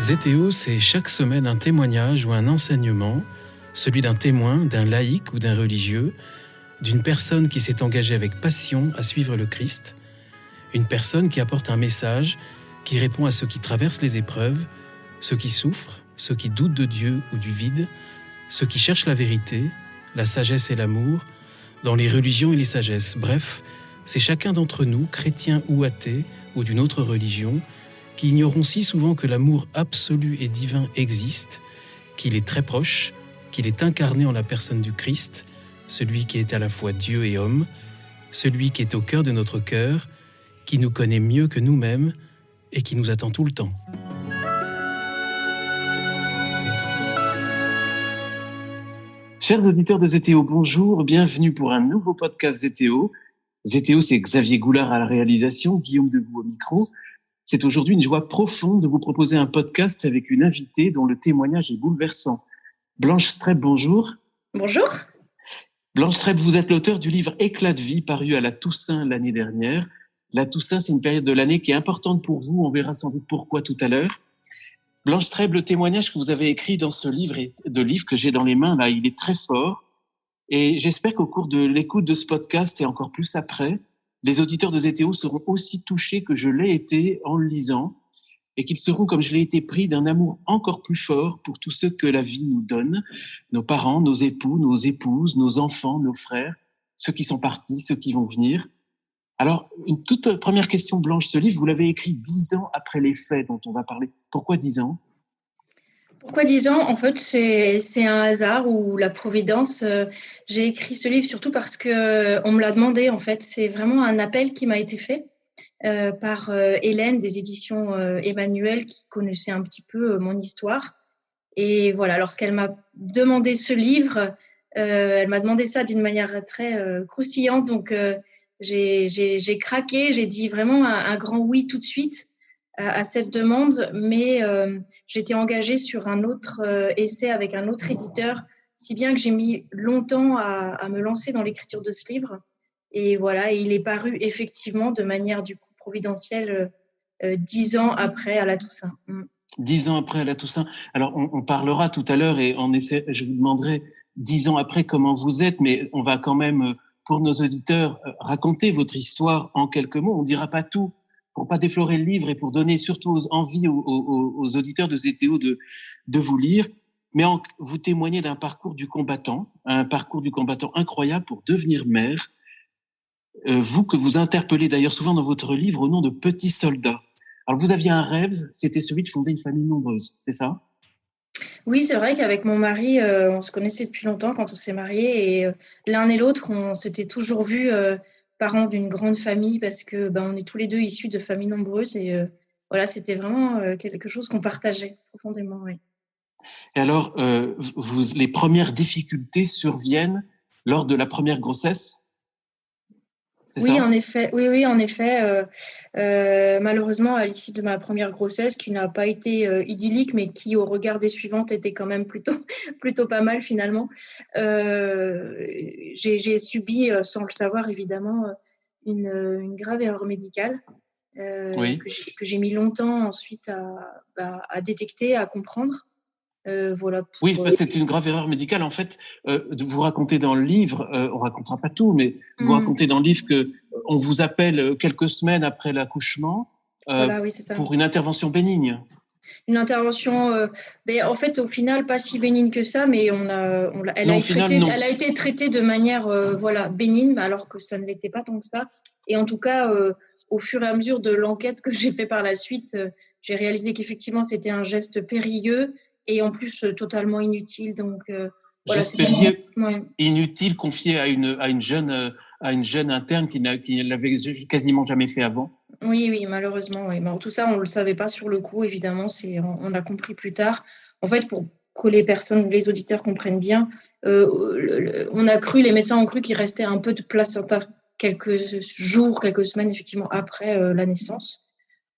Zétéo, c'est chaque semaine un témoignage ou un enseignement, celui d'un témoin, d'un laïc ou d'un religieux, d'une personne qui s'est engagée avec passion à suivre le Christ, une personne qui apporte un message, qui répond à ceux qui traversent les épreuves, ceux qui souffrent, ceux qui doutent de Dieu ou du vide, ceux qui cherchent la vérité, la sagesse et l'amour, dans les religions et les sagesses. Bref, c'est chacun d'entre nous, chrétiens ou athées, ou d'une autre religion, qui ignorons si souvent que l'amour absolu et divin existe, qu'il est très proche, qu'il est incarné en la personne du Christ, celui qui est à la fois Dieu et homme, celui qui est au cœur de notre cœur, qui nous connaît mieux que nous-mêmes et qui nous attend tout le temps. Chers auditeurs de Zétéo, bonjour, bienvenue pour un nouveau podcast Zétéo. Zétéo, c'est Xavier Goulard à la réalisation, Guillaume Debout au micro. C'est aujourd'hui une joie profonde de vous proposer un podcast avec une invitée dont le témoignage est bouleversant. Blanche Streb, bonjour. Bonjour. Blanche Streb, vous êtes l'auteur du livre Éclat de vie, paru à la Toussaint l'année dernière. La Toussaint, c'est une période de l'année qui est importante pour vous, on verra sans doute pourquoi tout à l'heure. Blanche Streb, le témoignage que vous avez écrit dans ce livre, que j'ai dans les mains, là, il est très fort. Et j'espère qu'au cours de l'écoute de ce podcast et encore plus après, les auditeurs de Zétéo seront aussi touchés que je l'ai été en le lisant et qu'ils seront, comme je l'ai été, pris d'un amour encore plus fort pour tous ceux que la vie nous donne, nos parents, nos époux, nos épouses, nos enfants, nos frères, ceux qui sont partis, ceux qui vont venir. Alors, une toute première question, Blanche, ce livre, vous l'avez écrit 10 ans après les faits dont on va parler. Pourquoi 10 ans ? Pourquoi 10 ans ? En fait, c'est un hasard ou la providence. J'ai écrit ce livre surtout parce qu'on me l'a demandé. En fait, c'est vraiment un appel qui m'a été fait par Hélène des éditions Emmanuel, qui connaissait un petit peu mon histoire. Et voilà, lorsqu'elle m'a demandé ce livre, elle m'a demandé ça d'une manière très croustillante. Donc, j'ai craqué, j'ai dit vraiment un grand oui tout de suite à cette demande, mais j'étais engagée sur un autre essai avec un autre éditeur, si bien que j'ai mis longtemps à me lancer dans l'écriture de ce livre. Et voilà, et il est paru effectivement de manière du coup providentielle 10 ans après à la Toussaint. 10 ans après à la Toussaint. Alors, on parlera tout à l'heure et je vous demanderai 10 ans après comment vous êtes, mais on va quand même, pour nos auditeurs, raconter votre histoire en quelques mots. On ne dira pas tout pour pas déflorer le livre et pour donner surtout envie aux auditeurs de Zétéo de vous lire. Mais vous témoignez d'un parcours du combattant, un parcours du combattant incroyable pour devenir mère. Vous, que vous interpellez d'ailleurs souvent dans votre livre au nom de petit soldat. Alors, vous aviez un rêve, c'était celui de fonder une famille nombreuse, c'est ça ? Oui, c'est vrai qu'avec mon mari, on se connaissait depuis longtemps quand on s'est mariés et l'un et l'autre, on s'était toujours vus parents d'une grande famille parce que on est tous les deux issus de familles nombreuses et voilà, c'était vraiment quelque chose qu'on partageait profondément. Oui. Et alors, les premières difficultés surviennent lors de la première grossesse ? Oui, en effet. Malheureusement, à l'issue de ma première grossesse, qui n'a pas été idyllique, mais qui, au regard des suivantes, était quand même plutôt pas mal finalement, j'ai subi, sans le savoir évidemment, une grave erreur médicale Oui. que j'ai mis longtemps ensuite à détecter, à comprendre. Voilà. Oui, c'est une grave erreur médicale. En fait, vous racontez dans le livre, on racontera pas tout, mais vous racontez dans le livre que on vous appelle quelques semaines après l'accouchement voilà, oui, c'est ça. Pour une intervention bénigne. Une intervention, en fait, au final, pas si bénigne que ça, mais elle a été traitée de manière bénigne, alors que ça ne l'était pas tant que ça. Et en tout cas, au fur et à mesure de l'enquête que j'ai fait par la suite, j'ai réalisé qu'effectivement, c'était un geste périlleux et en plus totalement inutile. Donc, geste périlleux, inutile, confié à une jeune interne qui l'avait quasiment jamais fait avant. Oui, malheureusement. Oui. Tout ça, on ne le savait pas sur le coup, évidemment. On l'a compris plus tard. En fait, pour que les auditeurs comprennent bien, les médecins ont cru qu'il restait un peu de placenta quelques jours, quelques semaines, effectivement, après la naissance.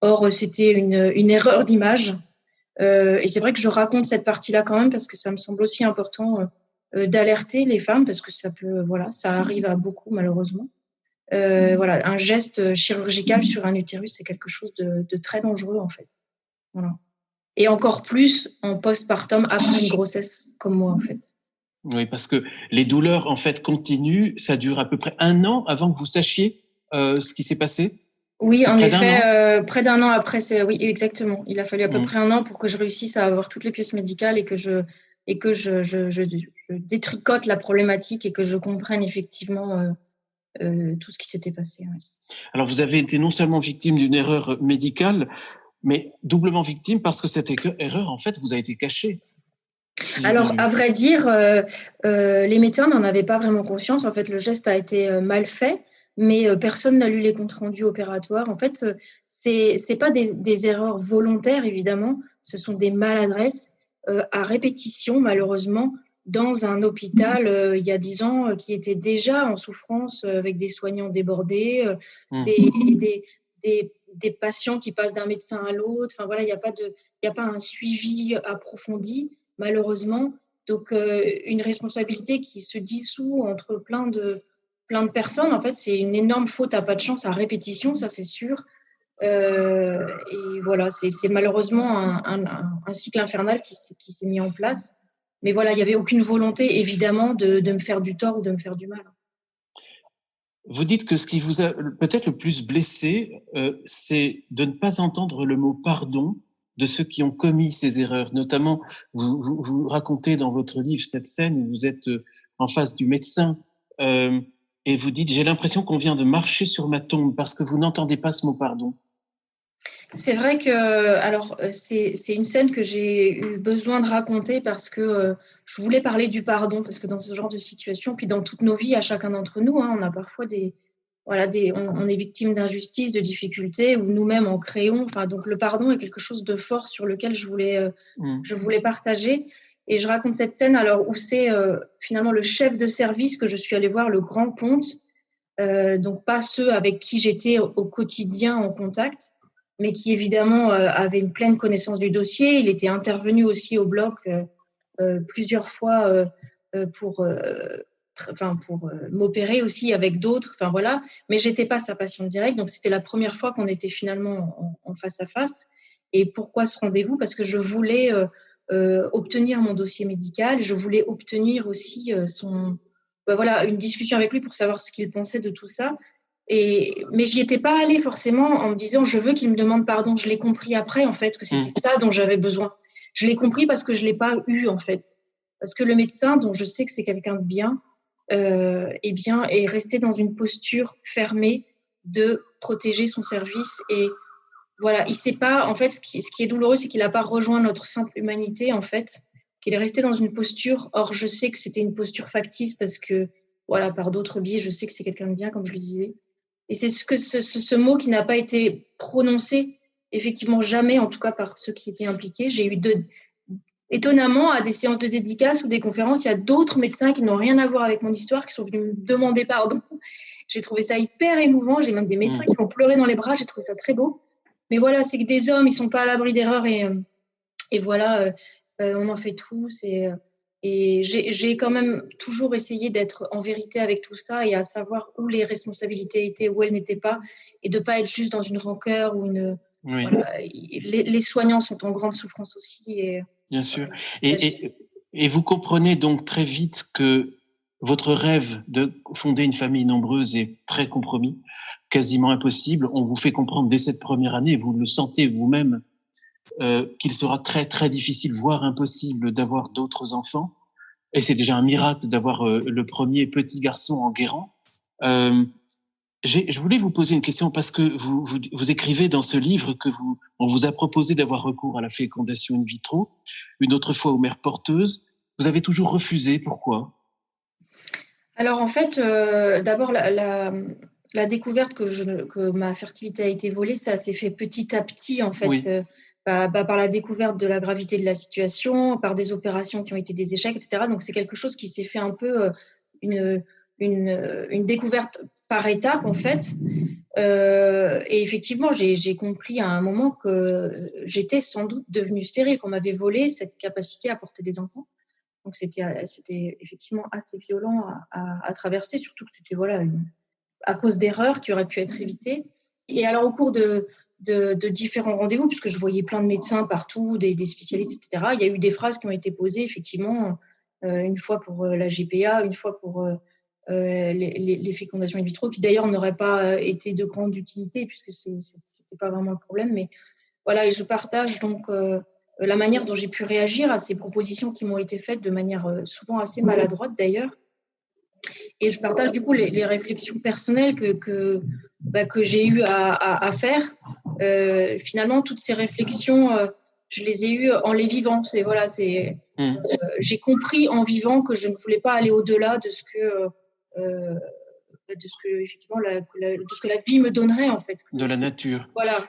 Or, c'était une erreur d'image. Et c'est vrai que je raconte cette partie-là quand même parce que ça me semble aussi important d'alerter les femmes parce que ça arrive à beaucoup, malheureusement. Un geste chirurgical sur un utérus, c'est quelque chose de très dangereux en fait. Voilà. Et encore plus en postpartum après une grossesse, comme moi en fait. Oui, parce que les douleurs en fait continuent. Ça dure à peu près 1 an avant que vous sachiez ce qui s'est passé. Oui, C'est en près d'un an. effet, près d'un an après, oui, exactement. Il a fallu à peu Mmh. près 1 an pour que je réussisse à avoir toutes les pièces médicales et que je détricote la problématique et que je comprenne effectivement tout ce qui s'était passé. Ouais. Alors, vous avez été non seulement victime d'une erreur médicale, mais doublement victime parce que cette erreur, en fait, vous a été cachée. Si Alors, à vrai dire, les médecins n'en avaient pas vraiment conscience. En fait, le geste a été mal fait, mais personne n'a lu les comptes rendus opératoires. En fait, c'est pas des erreurs volontaires, évidemment. Ce sont des maladresses à répétition, malheureusement, dans un hôpital il y a 10 ans qui était déjà en souffrance avec des soignants débordés, des patients qui passent d'un médecin à l'autre. Enfin, voilà, il n'y a pas un suivi approfondi, malheureusement. Donc, une responsabilité qui se dissout entre plein de personnes. En fait, c'est une énorme faute à pas de chance à répétition, ça c'est sûr. Et voilà, c'est malheureusement un cycle infernal qui s'est mis en place. Mais voilà, il n'y avait aucune volonté, évidemment, de me faire du tort ou de me faire du mal. Vous dites que ce qui vous a peut-être le plus blessé, c'est de ne pas entendre le mot pardon de ceux qui ont commis ces erreurs. Notamment, vous racontez dans votre livre cette scène où vous êtes en face du médecin et vous dites « J'ai l'impression qu'on vient de marcher sur ma tombe parce que vous n'entendez pas ce mot pardon ». C'est vrai que, alors, c'est une scène que j'ai eu besoin de raconter parce que je voulais parler du pardon, parce que dans ce genre de situation, puis dans toutes nos vies, à chacun d'entre nous, hein, on a parfois on est victime d'injustices, de difficultés, ou nous-mêmes en créons. Enfin, donc le pardon est quelque chose de fort sur lequel je voulais partager. Et je raconte cette scène alors où c'est finalement le chef de service que je suis allée voir, le grand ponte, donc pas ceux avec qui j'étais au quotidien en contact, mais qui évidemment avait une pleine connaissance du dossier. Il était intervenu aussi au bloc plusieurs fois pour m'opérer aussi avec d'autres. Enfin voilà, mais j'étais pas sa patiente directe, donc c'était la première fois qu'on était finalement en face à face. Et pourquoi ce rendez-vous? Parce que je voulais obtenir mon dossier médical, je voulais obtenir aussi une discussion avec lui pour savoir ce qu'il pensait de tout ça. Mais j'y étais pas allée forcément en me disant je veux qu'il me demande pardon. Je l'ai compris après en fait que c'était ça dont j'avais besoin. Je l'ai compris parce que je l'ai pas eu en fait. Parce que le médecin, dont je sais que c'est quelqu'un de bien, est resté dans une posture fermée de protéger son service. Et voilà, il sait pas. En fait, ce qui est douloureux, c'est qu'il n'a pas rejoint notre simple humanité en fait. Qu'il est resté dans une posture. Or, je sais que c'était une posture factice parce que voilà, par d'autres biais, je sais que c'est quelqu'un de bien, comme je le disais. Et c'est ce mot qui n'a pas été prononcé, effectivement jamais, en tout cas par ceux qui étaient impliqués. J'ai eu étonnamment, à des séances de dédicaces ou des conférences, il y a d'autres médecins qui n'ont rien à voir avec mon histoire qui sont venus me demander pardon. J'ai trouvé ça hyper émouvant. J'ai même des médecins qui ont pleuré dans les bras. J'ai trouvé ça très beau. Mais voilà, c'est que des hommes, ils ne sont pas à l'abri d'erreurs et voilà, on en fait tous. Et j'ai quand même toujours essayé d'être en vérité avec tout ça et à savoir où les responsabilités étaient, où elles n'étaient pas, et de ne pas être juste dans une rancœur ou une. Oui. Voilà, les soignants sont en grande souffrance aussi. Bien sûr. Et vous comprenez donc très vite que votre rêve de fonder une famille nombreuse est très compromis, quasiment impossible. On vous fait comprendre dès cette première année, vous le sentez vous-même, qu'il sera très très difficile, voire impossible d'avoir d'autres enfants. Et c'est déjà un miracle d'avoir le premier petit garçon en guérant. Je voulais vous poser une question parce que vous écrivez dans ce livre que on vous a proposé d'avoir recours à la fécondation in vitro, une autre fois aux mères porteuses. Vous avez toujours refusé. Pourquoi? Alors en fait, d'abord la découverte que ma fertilité a été volée, ça s'est fait petit à petit en fait. Oui. Par la découverte de la gravité de la situation, par des opérations qui ont été des échecs, etc. Donc c'est quelque chose qui s'est fait un peu une découverte par étapes en fait. Et effectivement, j'ai compris à un moment que j'étais sans doute devenue stérile, qu'on m'avait volé cette capacité à porter des enfants. Donc c'était effectivement assez violent à traverser, surtout que c'était à cause d'erreurs qui auraient pu être évitées. Et alors au cours de de différents rendez-vous, puisque je voyais plein de médecins partout, des spécialistes, etc. Il y a eu des phrases qui ont été posées, effectivement, une fois pour la GPA, une fois pour les fécondations in vitro, qui d'ailleurs n'auraient pas été de grande utilité, puisque c'était pas vraiment le problème. Mais voilà, et je partage donc la manière dont j'ai pu réagir à ces propositions qui m'ont été faites de manière souvent assez maladroite d'ailleurs. Et je partage du coup les réflexions personnelles que j'ai eu à faire. Finalement, toutes ces réflexions, je les ai eues en les vivant. J'ai compris en vivant que je ne voulais pas aller au-delà de ce que effectivement de ce que la vie me donnerait en fait. De la nature. Voilà,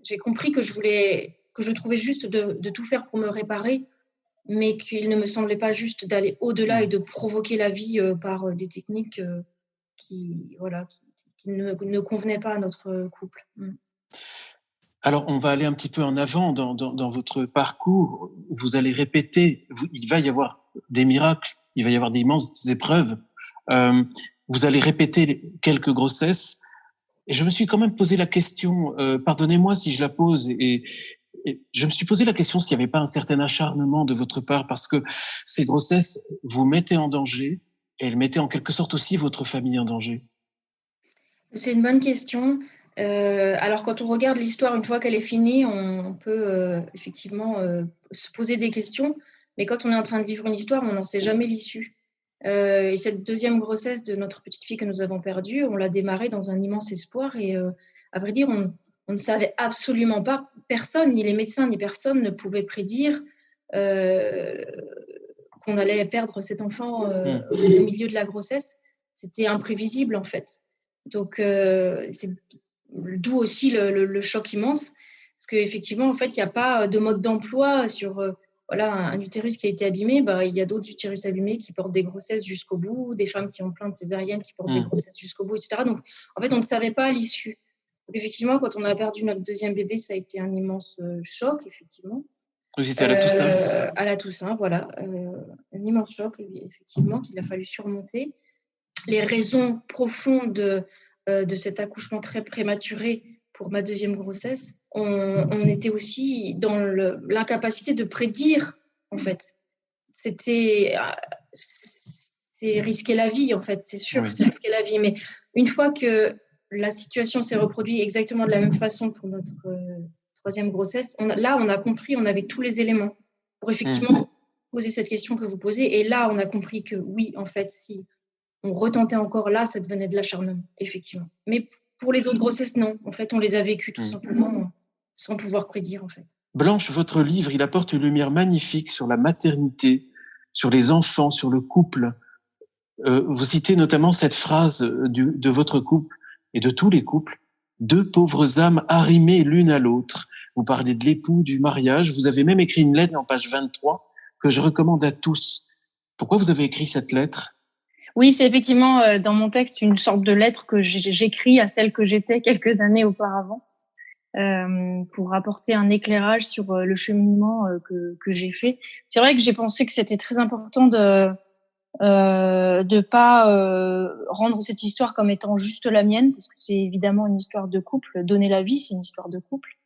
j'ai compris que je trouvais juste de tout faire pour me réparer, mais qu'il ne me semblait pas juste d'aller au-delà et de provoquer la vie par des techniques qui ne convenaient pas à notre couple. Alors, on va aller un petit peu en avant dans votre parcours. Vous allez répéter, il va y avoir des miracles, il va y avoir d'immenses épreuves. Vous allez répéter quelques grossesses. Et je me suis quand même posé la question, pardonnez-moi si je la pose, et je me suis posé la question s'il n'y avait pas un certain acharnement de votre part, parce que ces grossesses vous mettaient en danger, et elles mettaient en quelque sorte aussi votre famille en danger. C'est une bonne question. Alors, quand on regarde l'histoire, une fois qu'elle est finie, on peut effectivement se poser des questions. Mais quand on est en train de vivre une histoire, on n'en sait jamais l'issue. Et cette deuxième grossesse de notre petite fille que nous avons perdue, on l'a démarrée dans un immense espoir. Et à vrai dire, on ne savait absolument pas, personne, ni les médecins, ni personne ne pouvait prédire qu'on allait perdre cet enfant au milieu de la grossesse. C'était imprévisible, en fait. Donc, c'est d'où aussi le choc immense, parce qu'effectivement, en fait, il n'y a pas de mode d'emploi sur un utérus qui a été abîmé. Il y a d'autres utérus abîmés qui portent des grossesses jusqu'au bout, des femmes qui ont plein de césariennes qui portent des grossesses jusqu'au bout, etc. Donc, en fait, on ne savait pas l'issue. Donc, effectivement, quand on a perdu notre deuxième bébé, ça a été un immense choc, effectivement. Vous étiez à la Toussaint À la Toussaint, voilà. Un immense choc, effectivement, qu'il a fallu surmonter. Les raisons profondes de cet accouchement très prématuré pour ma deuxième grossesse, on était aussi dans l'incapacité de prédire, en fait. C'est risquer la vie, en fait, c'est sûr, c'est risquer la vie. Mais une fois que la situation s'est reproduite exactement de la même façon pour notre troisième grossesse, on a compris, on avait tous les éléments pour effectivement poser cette question que vous posez. Et là, on a compris que oui, en fait, si on retentait encore là, ça devenait de l'acharnement, effectivement. Mais pour les autres grossesses, non. En fait, on les a vécues tout simplement sans pouvoir prédire, en fait. Blanche, votre livre, il apporte une lumière magnifique sur la maternité, sur les enfants, sur le couple. Vous citez notamment cette phrase de votre couple et de tous les couples, « Deux pauvres âmes arrimées l'une à l'autre ». Vous parlez de l'époux, du mariage. Vous avez même écrit une lettre en page 23 que je recommande à tous. Pourquoi vous avez écrit cette lettre ? Oui, c'est effectivement dans mon texte une sorte de lettre que j'écris à celle que j'étais quelques années auparavant pour apporter un éclairage sur le cheminement que j'ai fait. C'est vrai que j'ai pensé que c'était très important de pas rendre cette histoire comme étant juste la mienne, parce que c'est évidemment une histoire de couple. Donner la vie, c'est une histoire de couple.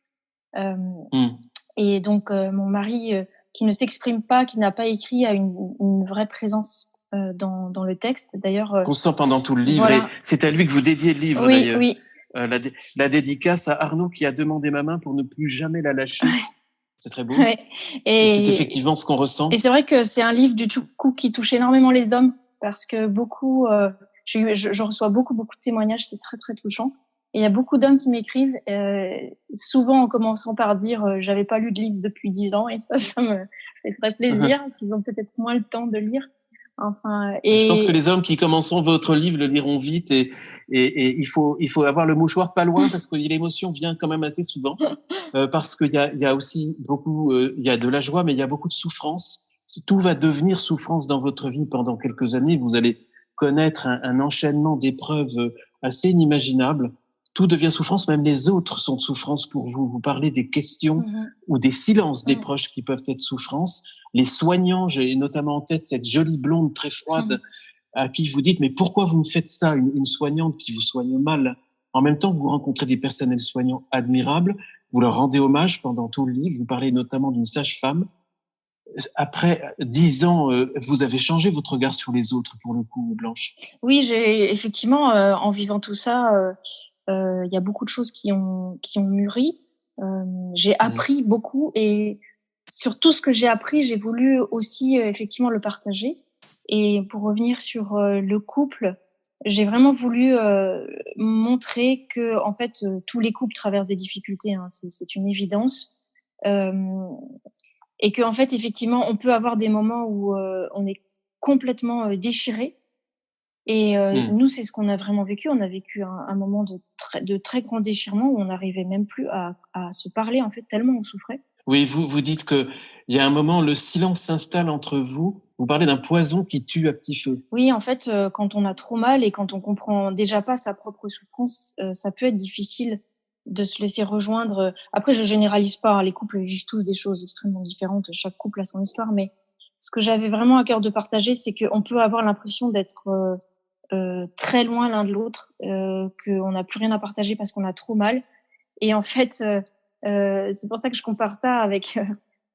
Et donc, mon mari, qui ne s'exprime pas, qui n'a pas écrit, a une vraie présence dans le texte. D'ailleurs, qu'on sent pendant tout le livre. Voilà. Et c'est à lui que vous dédiez le livre, oui, d'ailleurs. Oui. La dédicace à Arnaud qui a demandé ma main pour ne plus jamais la lâcher. C'est très beau. Ouais. Et c'est effectivement ce qu'on ressent. Et c'est vrai que c'est un livre du tout coup qui touche énormément les hommes, parce que beaucoup, je reçois beaucoup de témoignages, c'est très très touchant. Et il y a beaucoup d'hommes qui m'écrivent, souvent en commençant par dire j'avais pas lu de livre depuis 10 ans, et ça me fait très plaisir parce qu'ils ont peut-être moins le temps de lire. Enfin, je pense que les hommes qui commenceront votre livre le liront vite, et il faut avoir le mouchoir pas loin, parce que l'émotion vient quand même assez souvent, parce qu'il y a aussi beaucoup, il y a de la joie, mais il y a beaucoup de souffrance. Tout va devenir souffrance dans votre vie pendant quelques années. Vous allez connaître un enchaînement d'épreuves assez inimaginables. Tout devient souffrance, même les autres sont de souffrance pour vous. Vous parlez des questions ou des silences des proches qui peuvent être souffrance. Les soignants, j'ai notamment en tête cette jolie blonde très froide à qui vous dites « Mais pourquoi vous me faites ça ?» Une soignante qui vous soigne mal En même temps, vous rencontrez des personnels soignants admirables, vous leur rendez hommage pendant tout le livre, vous parlez notamment d'une sage-femme. Après 10 ans, vous avez changé votre regard sur les autres, pour le coup, Blanche. Oui, j'ai effectivement, en vivant tout ça, il y a beaucoup de choses qui ont mûri. J'ai appris beaucoup et sur tout ce que j'ai appris, j'ai voulu aussi effectivement le partager. Et pour revenir sur le couple, j'ai vraiment voulu montrer que en fait tous les couples traversent des difficultés, hein, c'est une évidence. Et que en fait effectivement on peut avoir des moments où on est complètement déchiré. Et nous, c'est ce qu'on a vraiment vécu. On a vécu un moment de très grand déchirement où on n'arrivait même plus à se parler, en fait, tellement on souffrait. Oui, vous dites qu'il y a un moment, le silence s'installe entre vous. Vous parlez d'un poison qui tue à petit feu. Oui, en fait, quand on a trop mal et quand on comprend déjà pas sa propre souffrance, ça peut être difficile de se laisser rejoindre. Après, je généralise pas, hein, les couples vivent tous des choses extrêmement différentes. Chaque couple a son histoire, mais ce que j'avais vraiment à cœur de partager, c'est qu'on peut avoir l'impression d'être très loin l'un de l'autre, qu'on n'a plus rien à partager parce qu'on a trop mal. Et en fait, c'est pour ça que je compare ça avec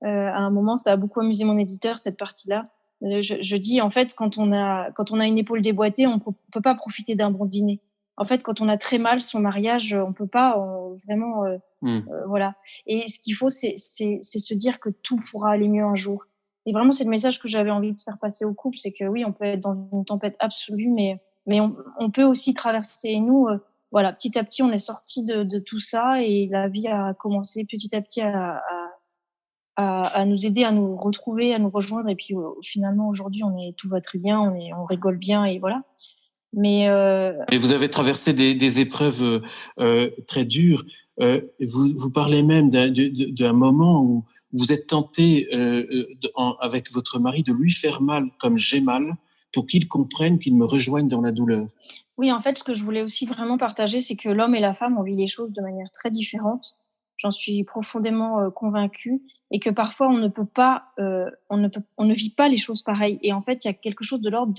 à un moment, ça a beaucoup amusé mon éditeur, cette partie-là. Je dis en fait, quand on a une épaule déboîtée, on peut pas profiter d'un bon dîner. En fait, quand on a très mal son mariage, on peut pas vraiment voilà. Et ce qu'il faut, c'est se dire que tout pourra aller mieux un jour. Et vraiment, c'est le message que j'avais envie de faire passer au couple, c'est que oui, on peut être dans une tempête absolue, mais on peut aussi traverser. Et nous, voilà, petit à petit, on est sortis de tout ça et la vie a commencé petit à petit à nous aider, à nous retrouver, à nous rejoindre. Et puis finalement, aujourd'hui, tout va très bien, on rigole bien et voilà. Mais et vous avez traversé des épreuves très dures. Vous parlez même d'un moment où vous êtes tenté avec votre mari de lui faire mal comme j'ai mal pour qu'il comprenne, qu'il me rejoigne dans la douleur. Oui, en fait, ce que je voulais aussi vraiment partager, c'est que l'homme et la femme, on vit les choses de manière très différente. J'en suis profondément convaincue et que parfois on ne vit pas les choses pareilles. Et en fait, il y a quelque chose de l'ordre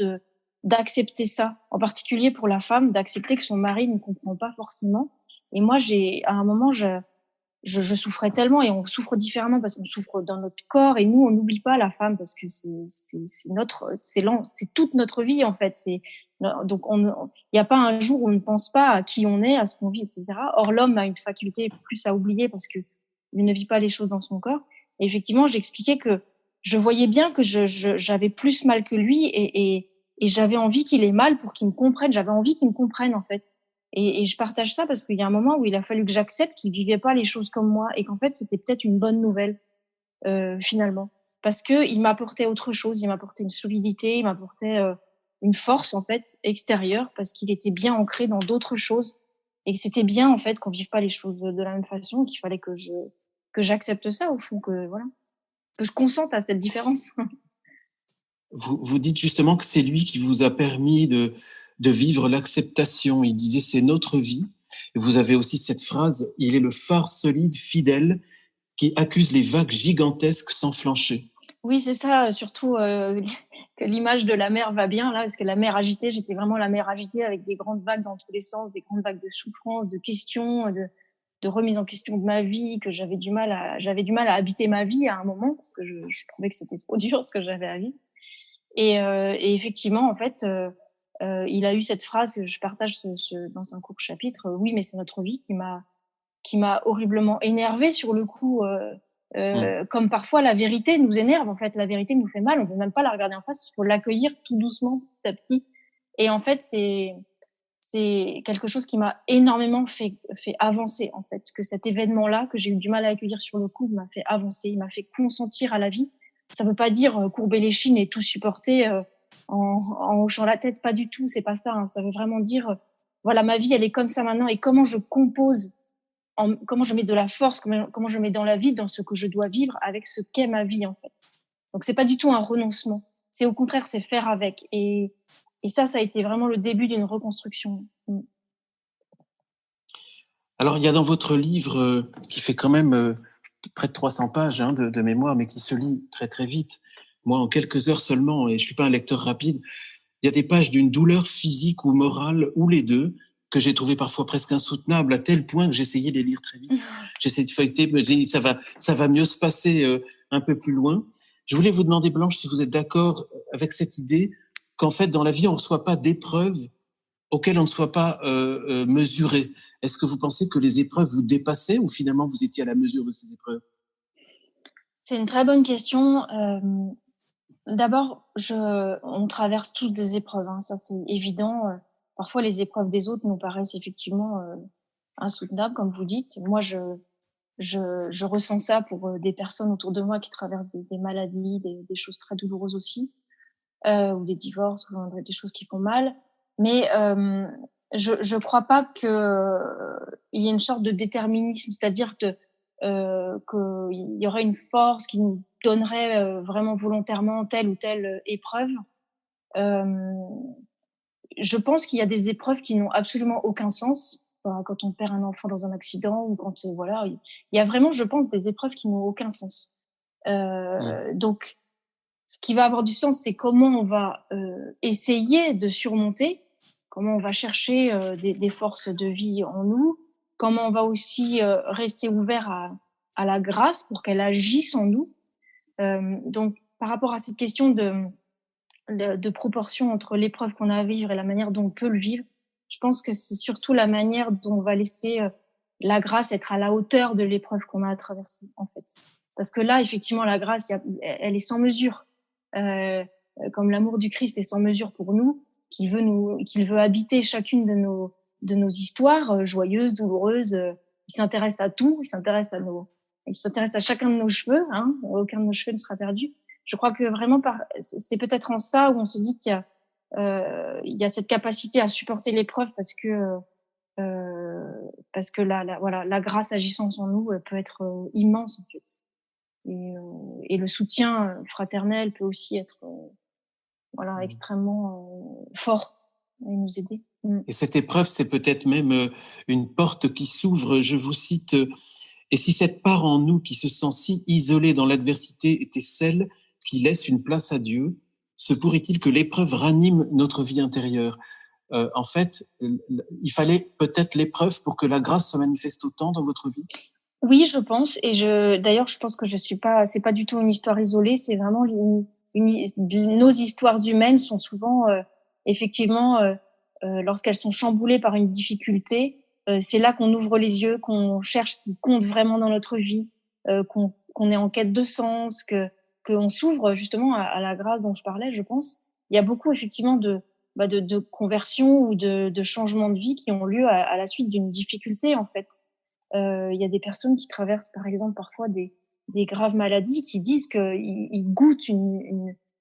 d'accepter ça, en particulier pour la femme, d'accepter que son mari ne comprend pas forcément. Et moi, à un moment, je souffrais tellement et on souffre différemment parce qu'on souffre dans notre corps et nous on n'oublie pas la femme parce que c'est toute notre vie en fait. Donc il n'y a pas un jour où on ne pense pas à qui on est, à ce qu'on vit, etc. Or l'homme a une faculté plus à oublier parce que il ne vit pas les choses dans son corps. Et effectivement, j'expliquais que je voyais bien que j'avais plus mal que lui et j'avais envie qu'il ait mal pour qu'il me comprenne. J'avais envie qu'il me comprenne en fait. Et je partage ça parce qu'il y a un moment où il a fallu que j'accepte qu'il vivait pas les choses comme moi et qu'en fait c'était peut-être une bonne nouvelle finalement, parce que il m'apportait autre chose, il m'apportait une solidité, il m'apportait une force en fait extérieure parce qu'il était bien ancré dans d'autres choses et que c'était bien en fait qu'on vive pas les choses de la même façon, qu'il fallait que j'accepte ça au fond, que voilà, que je consente à cette différence. Vous dites justement que c'est lui qui vous a permis de vivre l'acceptation. Il disait c'est notre vie. Et vous avez aussi cette phrase, il est le phare solide, fidèle, qui accuse les vagues gigantesques sans flancher. Oui, c'est ça, surtout que l'image de la mer va bien là, parce que la mer agitée, j'étais vraiment la mer agitée avec des grandes vagues dans tous les sens, des grandes vagues de souffrance, de questions, de remise en question de ma vie, que j'avais du mal à habiter ma vie à un moment, parce que je trouvais que c'était trop dur ce que j'avais à vivre. Et effectivement, en fait, il a eu cette phrase que je partage dans un court chapitre. Oui, mais c'est notre vie qui m'a horriblement énervée sur le coup. Comme parfois la vérité nous énerve. En fait, la vérité nous fait mal. On peut même pas la regarder en face. Il faut l'accueillir tout doucement, petit à petit. Et en fait, c'est quelque chose qui m'a énormément fait avancer. En fait, que cet événement-là que j'ai eu du mal à accueillir sur le coup m'a fait avancer. Il m'a fait consentir à la vie. Ça veut pas dire courber les chines et tout supporter en hochant la tête, pas du tout, c'est pas ça. Hein. Ça veut vraiment dire, voilà, ma vie, elle est comme ça maintenant, et comment je compose, comment je mets de la force, comment je mets dans la vie, dans ce que je dois vivre avec ce qu'est ma vie, en fait. Donc, c'est pas du tout un renoncement. C'est au contraire, c'est faire avec. Et ça a été vraiment le début d'une reconstruction. Alors, il y a dans votre livre, qui fait quand même près de 300 pages de mémoire, mais qui se lit très, très vite. Moi, en quelques heures seulement, et je suis pas un lecteur rapide, il y a des pages d'une douleur physique ou morale, ou les deux, que j'ai trouvé parfois presque insoutenables, à tel point que j'essayais de les lire très vite. J'essayais de feuilleter, mais j'ai dit, ça va mieux se passer un peu plus loin. Je voulais vous demander, Blanche, si vous êtes d'accord avec cette idée qu'en fait, dans la vie, on ne reçoit pas d'épreuves auxquelles on ne soit pas mesuré. Est-ce que vous pensez que les épreuves vous dépassaient ou finalement vous étiez à la mesure de ces épreuves? C'est une très bonne question. D'abord, on traverse tous des épreuves, hein, ça c'est évident. Parfois, les épreuves des autres nous paraissent effectivement insoutenables, comme vous dites. Moi, je ressens ça pour des personnes autour de moi qui traversent des maladies, des choses très douloureuses aussi, ou des divorces, ou des choses qui font mal. Mais je crois pas que il y ait une sorte de déterminisme, c'est-à-dire qu'il y aurait une force qui nous donnerait vraiment volontairement telle ou telle épreuve. Je pense qu'il y a des épreuves qui n'ont absolument aucun sens. Quand on perd un enfant dans un accident ou quand voilà, il y a vraiment, je pense, des épreuves qui n'ont aucun sens. Donc, ce qui va avoir du sens, c'est comment on va essayer de surmonter, comment on va chercher des forces de vie en nous, comment on va aussi rester ouvert à la grâce pour qu'elle agisse en nous. Donc, par rapport à cette question de proportion entre l'épreuve qu'on a à vivre et la manière dont on peut le vivre, je pense que c'est surtout la manière dont on va laisser la grâce être à la hauteur de l'épreuve qu'on a à traverser, en fait. Parce que là, effectivement, la grâce, elle est sans mesure. Comme l'amour du Christ est sans mesure pour nous, qu'il veut habiter chacune de nos histoires joyeuses, douloureuses. Il s'intéresse à tout, il s'intéresse à chacun de nos cheveux, hein, aucun de nos cheveux ne sera perdu. Je crois que vraiment, c'est peut-être en ça où on se dit qu'il y a cette capacité à supporter l'épreuve parce que la grâce agissant en nous peut être immense en fait. Et le soutien fraternel peut aussi être extrêmement fort et nous aider. Et cette épreuve, c'est peut-être même une porte qui s'ouvre. Je vous cite, et si cette part en nous qui se sent si isolée dans l'adversité était celle qui laisse une place à Dieu, se pourrait-il que l'épreuve ranime notre vie intérieure? En fait, il fallait peut-être l'épreuve pour que la grâce se manifeste autant dans votre vie? Oui, je pense. Et d'ailleurs, je pense que c'est pas du tout une histoire isolée. C'est vraiment nos histoires humaines sont souvent, effectivement, lorsqu'elles sont chamboulées par une difficulté, c'est là qu'on ouvre les yeux, qu'on cherche ce qui compte vraiment dans notre vie, qu'on est en quête de sens, qu'on s'ouvre justement à la grâce dont je parlais, je pense. Il y a beaucoup, effectivement, de conversions ou de changements de vie qui ont lieu à la suite d'une difficulté, en fait. Il y a des personnes qui traversent, par exemple, parfois des graves maladies, qui disent qu'ils goûtent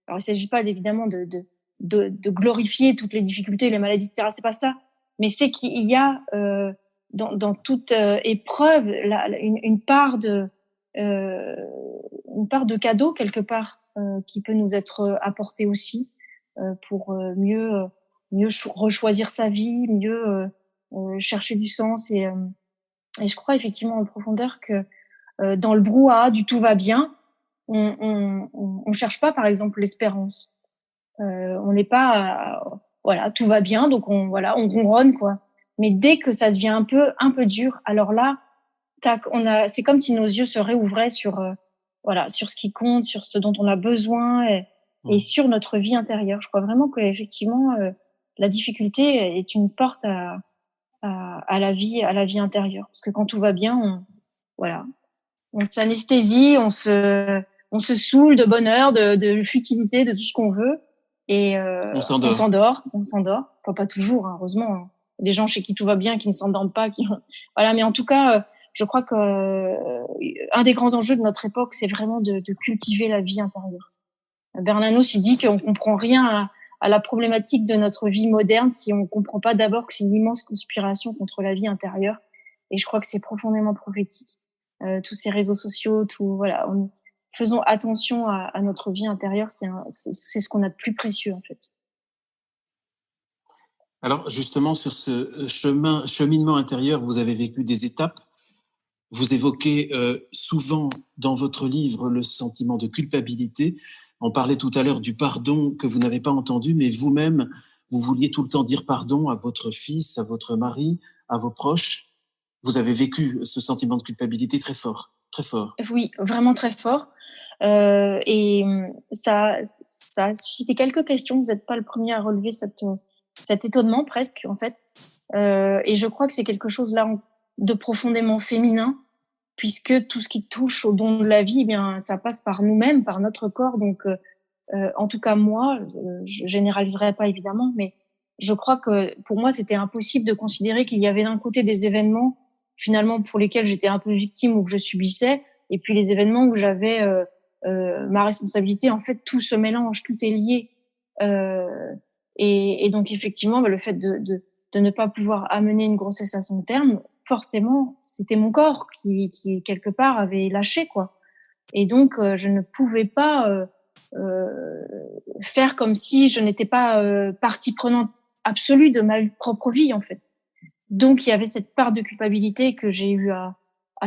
Alors, il s'agit pas évidemment de glorifier toutes les difficultés, les maladies, etc. C'est pas ça. Mais c'est qu'il y a dans toute épreuve une part de cadeau quelque part qui peut nous être apporté aussi pour mieux rechoisir sa vie, mieux chercher du sens et je crois effectivement en profondeur que dans le brouhaha du tout va bien, on cherche pas par exemple l'espérance. On n'est pas tout va bien donc on ronronne quoi. Mais dès que ça devient un peu dur, alors là, c'est comme si nos yeux se réouvraient sur ce qui compte, sur ce dont on a besoin et sur notre vie intérieure. Je crois vraiment que effectivement la difficulté est une porte à la vie intérieure, parce que quand tout va bien, on s'anesthésie, on se saoule de bonheur, de futilité, de tout ce qu'on veut, et on s'endort. Enfin, pas toujours, hein, heureusement. Hein. Des gens chez qui tout va bien, qui ne s'endorment pas, mais en tout cas, je crois que un des grands enjeux de notre époque, c'est vraiment de cultiver la vie intérieure. Bernanos, il dit qu'on comprend rien à la problématique de notre vie moderne si on comprend pas d'abord que c'est une immense conspiration contre la vie intérieure. Et je crois que c'est profondément prophétique. Tous ces réseaux sociaux, faisons attention à notre vie intérieure, c'est ce qu'on a de plus précieux en fait. Alors justement, sur ce cheminement intérieur, vous avez vécu des étapes. Vous évoquez souvent dans votre livre le sentiment de culpabilité. On parlait tout à l'heure du pardon que vous n'avez pas entendu, mais vous-même, vous vouliez tout le temps dire pardon à votre fils, à votre mari, à vos proches. Vous avez vécu ce sentiment de culpabilité très fort, très fort. Oui, vraiment très fort. Et ça a suscité quelques questions. Vous n'êtes pas le premier à relever cet étonnement presque, en fait. Et je crois que c'est quelque chose là de profondément féminin, puisque tout ce qui touche au don de la vie, eh bien, ça passe par nous-mêmes, par notre corps. Donc, en tout cas, moi, je généraliserai pas évidemment, mais je crois que pour moi, c'était impossible de considérer qu'il y avait d'un côté des événements finalement pour lesquels j'étais un peu victime ou que je subissais, et puis les événements où j'avais ma responsabilité. En fait, tout se mélange, tout est lié. Et donc effectivement, le fait de ne pas pouvoir amener une grossesse à son terme, forcément, c'était mon corps qui quelque part avait lâché, quoi. Et donc je ne pouvais pas faire comme si je n'étais pas partie prenante absolue de ma propre vie, en fait. Donc il y avait cette part de culpabilité que j'ai eu à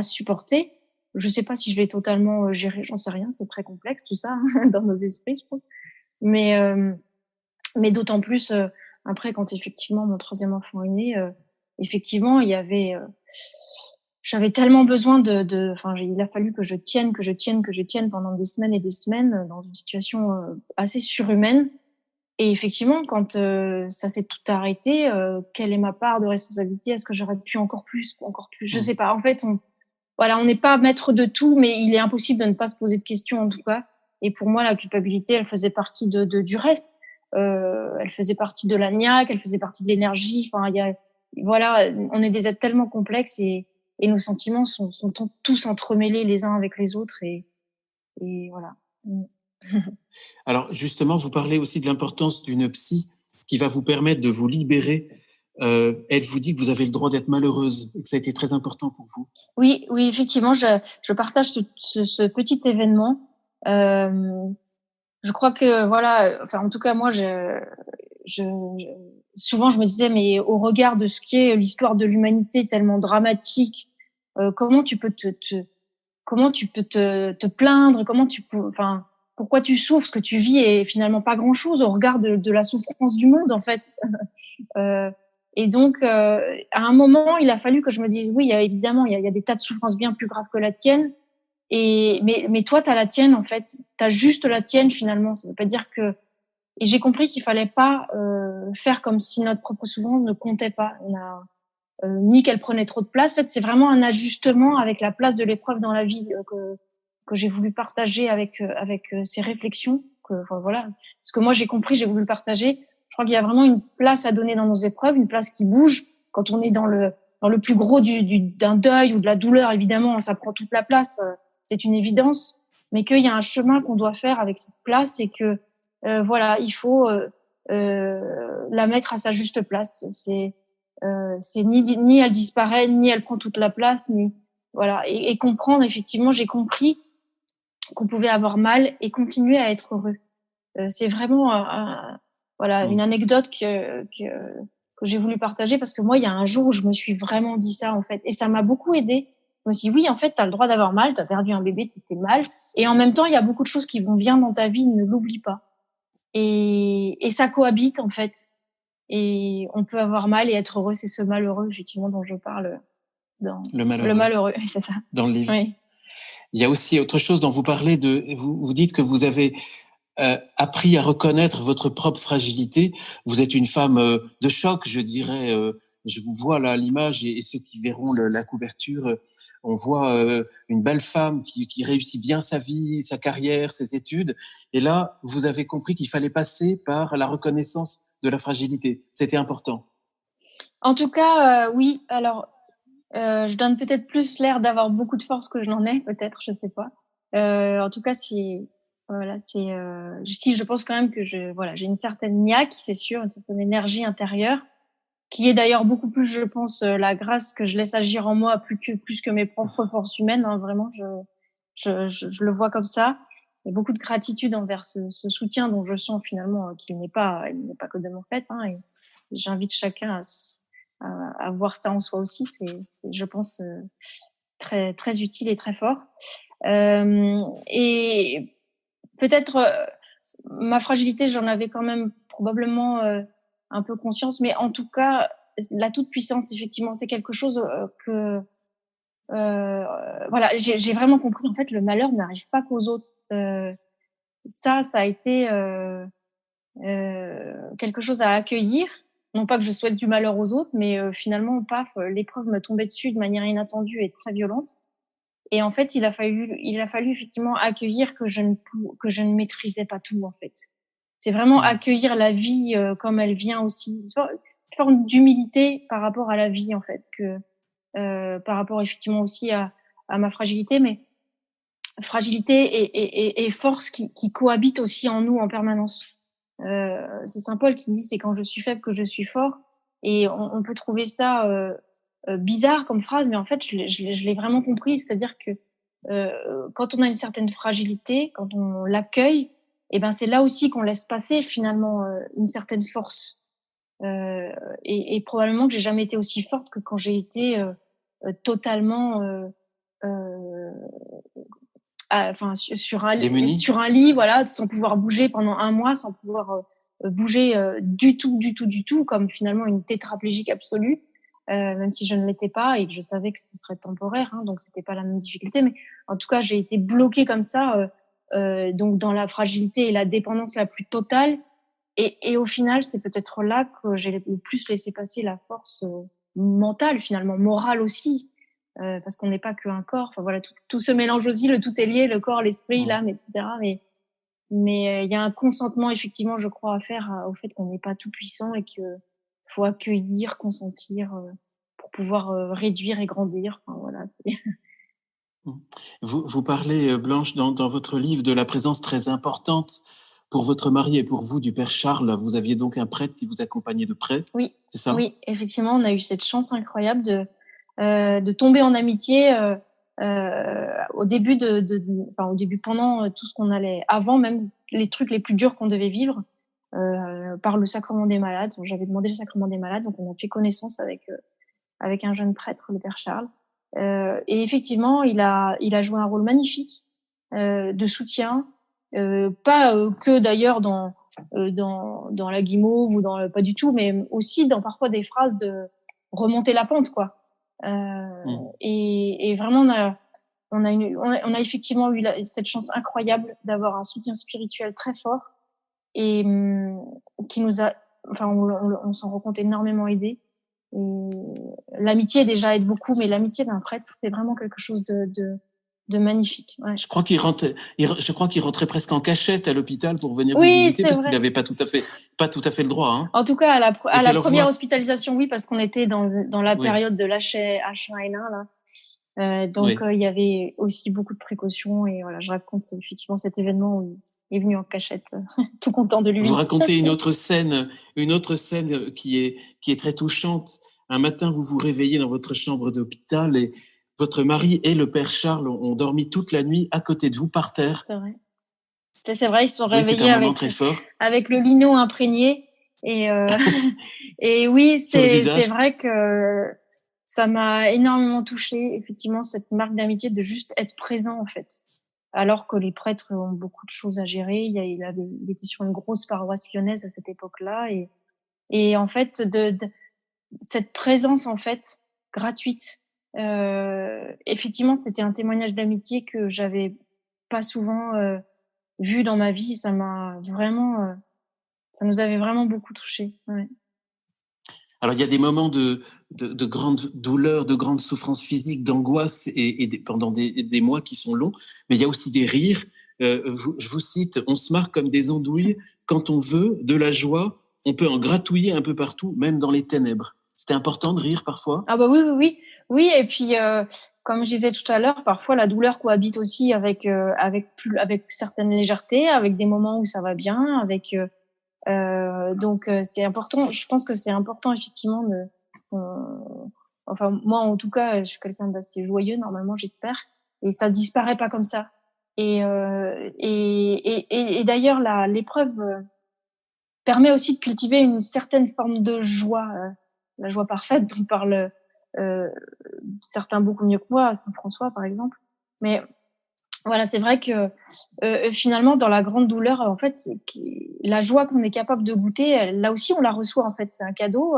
supporter. Je sais pas si je l'ai totalement géré, j'en sais rien, c'est très complexe tout ça hein, dans nos esprits, je pense. Mais d'autant plus après quand effectivement mon troisième enfant est né, effectivement il y avait j'avais tellement besoin enfin il a fallu que je tienne pendant des semaines et des semaines dans une situation assez surhumaine. Et effectivement quand ça s'est tout arrêté, quelle est ma part de responsabilité? Est-ce que j'aurais pu encore plus? Je sais pas. En fait, on n'est pas maître de tout, mais il est impossible de ne pas se poser de questions en tout cas. Et pour moi, la culpabilité, elle faisait partie du reste. Elle faisait partie de la niaque, elle faisait partie de l'énergie. Enfin, on est des êtres tellement complexes et nos sentiments sont tous entremêlés les uns avec les autres et voilà. Alors justement, vous parlez aussi de l'importance d'une psy qui va vous permettre de vous libérer. Elle vous dit que vous avez le droit d'être malheureuse et que ça a été très important pour vous. Oui, effectivement, je partage ce petit événement. Je crois que en tout cas moi, souvent je me disais, mais au regard de ce qu'est l'histoire de l'humanité tellement dramatique, comment tu peux te plaindre, pourquoi tu souffres? Ce que tu vis est finalement pas grand-chose au regard de la souffrance du monde, en fait. Et donc, à un moment, il a fallu que je me dise, oui, évidemment, il y a des tas de souffrances bien plus graves que la tienne. Mais toi, t'as la tienne, en fait. T'as juste la tienne, finalement. Ça veut pas dire que... Et j'ai compris qu'il fallait pas faire comme si notre propre souffrance ne comptait pas. Ni qu'elle prenait trop de place. En fait, c'est vraiment un ajustement avec la place de l'épreuve dans la vie que j'ai voulu partager avec ces réflexions. Ce que moi j'ai compris, j'ai voulu le partager. Je crois qu'il y a vraiment une place à donner dans nos épreuves, une place qui bouge. Quand on est dans le plus gros d'un deuil ou de la douleur, évidemment, ça prend toute la place. C'est une évidence. Mais qu'il y a un chemin qu'on doit faire avec cette place et que il faut la mettre à sa juste place. C'est ni elle disparaît, ni elle prend toute la place, et comprendre, effectivement, j'ai compris qu'on pouvait avoir mal et continuer à être heureux. C'est vraiment une anecdote que j'ai voulu partager parce que moi, il y a un jour où je me suis vraiment dit ça, en fait, et ça m'a beaucoup aidée. Je me suis dit, oui, en fait, t'as le droit d'avoir mal, t'as perdu un bébé, t'étais mal, et en même temps, il y a beaucoup de choses qui vont bien dans ta vie, ne l'oublie pas. Et ça cohabite, en fait. Et on peut avoir mal et être heureux, c'est ce malheureux, effectivement, dont je parle dans Le malheureux. Le malheureux, c'est ça. Dans le livre. Oui. Il y a aussi autre chose dont vous parlez vous dites que vous avez appris à reconnaître votre propre fragilité. Vous êtes une femme de choc, je dirais. Je vous vois là à l'image et ceux qui verront la couverture, on voit une belle femme qui réussit bien sa vie, sa carrière, ses études. Et là, vous avez compris qu'il fallait passer par la reconnaissance de la fragilité. C'était important. En tout cas, oui. Alors, je donne peut-être plus l'air d'avoir beaucoup de force que je n'en ai, peut-être, je sais pas. En tout cas, si je pense quand même que j'ai une certaine niaque, c'est sûr, une certaine énergie intérieure, qui est d'ailleurs beaucoup plus, je pense, la grâce que je laisse agir en moi plus que mes propres forces humaines. Hein, vraiment, je le vois comme ça. Il y a beaucoup de gratitude envers ce soutien dont je sens finalement qu'il n'est pas que de mon fait. Hein, et j'invite chacun à voir ça en soi aussi. C'est, je pense, très très utile et très fort. Et peut-être ma fragilité, j'en avais quand même probablement peu conscience. Mais en tout cas, la toute-puissance, effectivement, c'est quelque chose que voilà, j'ai vraiment compris. En fait, le malheur n'arrive pas qu'aux autres. Ça a été quelque chose à accueillir. Non pas que je souhaite du malheur aux autres, mais finalement, paf, l'épreuve me tombait dessus de manière inattendue et très violente. Et en fait, il a fallu effectivement accueillir que je ne maîtrisais pas tout, en fait. C'est vraiment accueillir la vie comme elle vient aussi. Une forme d'humilité par rapport à la vie, en fait, par rapport effectivement aussi à ma fragilité, mais fragilité et force qui cohabitent aussi en nous en permanence. C'est Saint Paul qui dit c'est quand je suis faible que je suis fort, et on peut trouver ça bizarre comme phrase, mais en fait je l'ai vraiment compris, c'est-à-dire que quand on a une certaine fragilité, quand on l'accueille, et ben c'est là aussi qu'on laisse passer finalement une certaine force, et probablement que j'ai jamais été aussi forte que quand j'ai été totalement sur un lit, voilà, sans pouvoir bouger pendant un mois, sans pouvoir bouger du tout, comme finalement une tétraplégique absolue, même si je ne l'étais pas et que je savais que ce serait temporaire, hein, donc c'était pas la même difficulté, mais en tout cas j'ai été bloquée comme ça, donc dans la fragilité et la dépendance la plus totale, et au final c'est peut-être là que j'ai le plus laissé passer la force mentale, finalement morale aussi. Parce qu'on n'est pas qu'un corps. Enfin voilà, tout se mélange aussi, le tout est lié, le corps, l'esprit, l'âme, etc. Mais il y a un consentement effectivement, je crois, à faire au fait qu'on n'est pas tout puissant et que faut accueillir, consentir pour pouvoir réduire et grandir. Enfin voilà. Vous parlez, Blanche, dans votre livre, de la présence très importante pour votre mari et pour vous du Père Charles. Vous aviez donc un prêtre qui vous accompagnait de près. Oui, c'est ça? Oui, effectivement, on a eu cette chance incroyable de tomber en amitié au début au début, pendant tout ce qu'on allait, avant même les trucs les plus durs qu'on devait vivre, par le sacrement des malades. J'avais demandé le sacrement des malades, donc on a fait connaissance avec un jeune prêtre, le Père Charles, et effectivement il a joué un rôle magnifique de soutien, pas que d'ailleurs dans la guimauve ou pas du tout, mais aussi dans parfois des phrases de remonter la pente, quoi. Et vraiment on a effectivement eu cette chance incroyable d'avoir un soutien spirituel très fort, et qui nous a, enfin on s'en rend compte, énormément aidé. Et l'amitié déjà aide beaucoup, mais l'amitié d'un prêtre, c'est vraiment quelque chose de magnifique. Ouais. Je crois qu'il rentrait presque en cachette à l'hôpital pour venir vous Oui, visiter, c'est parce vrai. qu'il n'avait pas tout à fait le droit. Hein. En tout cas, à la première fois... hospitalisation, oui, parce qu'on était dans la période de H1N1 là. Donc il y avait aussi beaucoup de précautions, et voilà, je raconte effectivement cet événement où il est venu en cachette, tout content de lui. Vous racontez une autre scène qui est très touchante. Un matin, vous vous réveillez dans votre chambre d'hôpital et votre mari et le Père Charles ont dormi toute la nuit à côté de vous par terre. C'est vrai, ils se sont réveillés avec le lino imprégné, et et oui, c'est vrai que ça m'a énormément touchée, effectivement, cette marque d'amitié, de juste être présent, en fait. Alors que les prêtres ont beaucoup de choses à gérer. Il était sur une grosse paroisse lyonnaise à cette époque-là, et en fait, cette présence, en fait, gratuite. Effectivement, c'était un témoignage d'amitié que j'avais pas souvent vu dans ma vie. Ça nous avait vraiment beaucoup touchés. Ouais. Alors, il y a des moments de grande douleur, de grande souffrance physique, d'angoisse, et pendant des mois qui sont longs, mais il y a aussi des rires. Je vous cite, on se marre comme des andouilles. Quand on veut de la joie, on peut en gratouiller un peu partout, même dans les ténèbres. C'était important de rire parfois? Ah bah oui. Oui, et puis comme je disais tout à l'heure, parfois la douleur cohabite aussi avec certaines légèretés, avec des moments où ça va bien, donc c'est important. Je pense que c'est important effectivement enfin moi en tout cas, je suis quelqu'un d'assez joyeux normalement, j'espère, et ça disparaît pas comme ça. Et d'ailleurs l'épreuve permet aussi de cultiver une certaine forme de joie, la joie parfaite dont parle certains beaucoup mieux que moi, Saint François par exemple. Mais voilà, c'est vrai que finalement, dans la grande douleur, en fait, la joie qu'on est capable de goûter, là aussi, on la reçoit, en fait. C'est un cadeau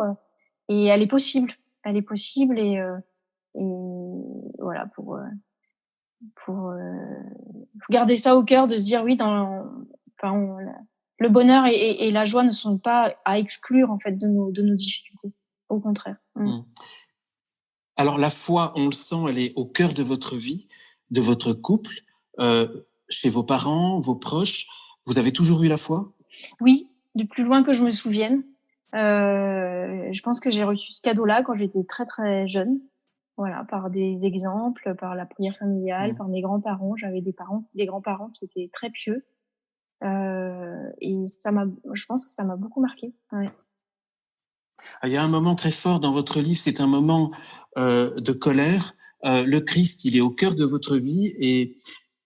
et elle est possible. Elle est possible et voilà, faut garder ça au cœur, de se dire oui, le bonheur et la joie ne sont pas à exclure, en fait, de nos difficultés. Au contraire. Mmh. Alors la foi, on le sent, elle est au cœur de votre vie, de votre couple, chez vos parents, vos proches. Vous avez toujours eu la foi? Oui, du plus loin que je me souvienne. Je pense que j'ai reçu ce cadeau-là quand j'étais très, très jeune. Voilà, par des exemples, par la prière familiale, par mes grands-parents. J'avais des grands-parents qui étaient très pieux. Et je pense que ça m'a beaucoup marquée. Ouais. Il y a un moment très fort dans votre livre, c'est un moment de colère. Le Christ, il est au cœur de votre vie et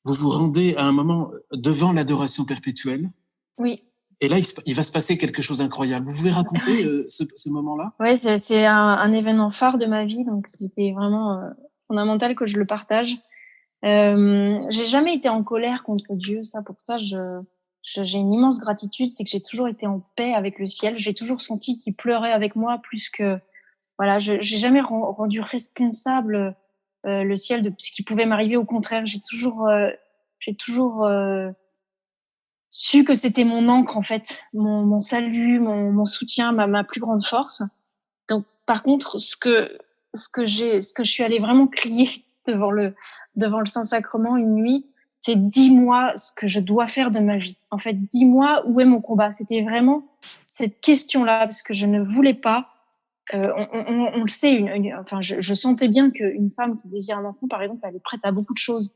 vous vous rendez à un moment devant l'adoration perpétuelle. Oui. Et là, il va se passer quelque chose d'incroyable. Vous pouvez raconter ce moment-là? Ouais, c'est un événement phare de ma vie, donc il était vraiment fondamental que je le partage. J'ai jamais été en colère contre Dieu. Pour ça, j'ai une immense gratitude. C'est que j'ai toujours été en paix avec le ciel. J'ai toujours senti qu'il pleurait avec moi plus que, voilà, j'ai jamais rendu responsable le ciel de ce qui pouvait m'arriver. Au contraire, j'ai toujours su que c'était mon ancre, en fait, mon salut, mon soutien, ma plus grande force. Donc, par contre, ce que je suis allée vraiment crier devant le Saint-Sacrement une nuit, c'est: dis-moi ce que je dois faire de ma vie. En fait, dis-moi où est mon combat. C'était vraiment cette question-là, parce que je ne voulais pas. On le sait, je sentais bien qu'une femme qui désire un enfant, par exemple, elle est prête à beaucoup de choses,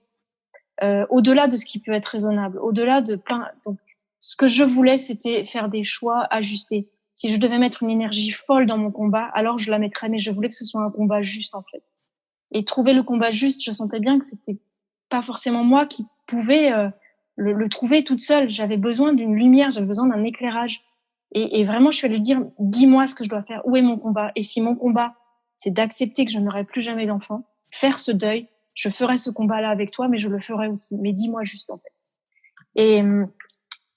au-delà de ce qui peut être raisonnable, au-delà de plein. Donc, ce que je voulais, c'était faire des choix ajustés. Si je devais mettre une énergie folle dans mon combat, alors je la mettrais, mais je voulais que ce soit un combat juste, en fait. Et trouver le combat juste, je sentais bien que c'était pas forcément moi qui pouvais le trouver toute seule. J'avais besoin d'une lumière, j'avais besoin d'un éclairage. Et vraiment, je suis allée lui dire: dis-moi ce que je dois faire, où est mon combat? Et si mon combat, c'est d'accepter que je n'aurai plus jamais d'enfant, faire ce deuil, je ferai ce combat-là avec toi, mais je le ferai aussi. Mais dis-moi juste, en fait.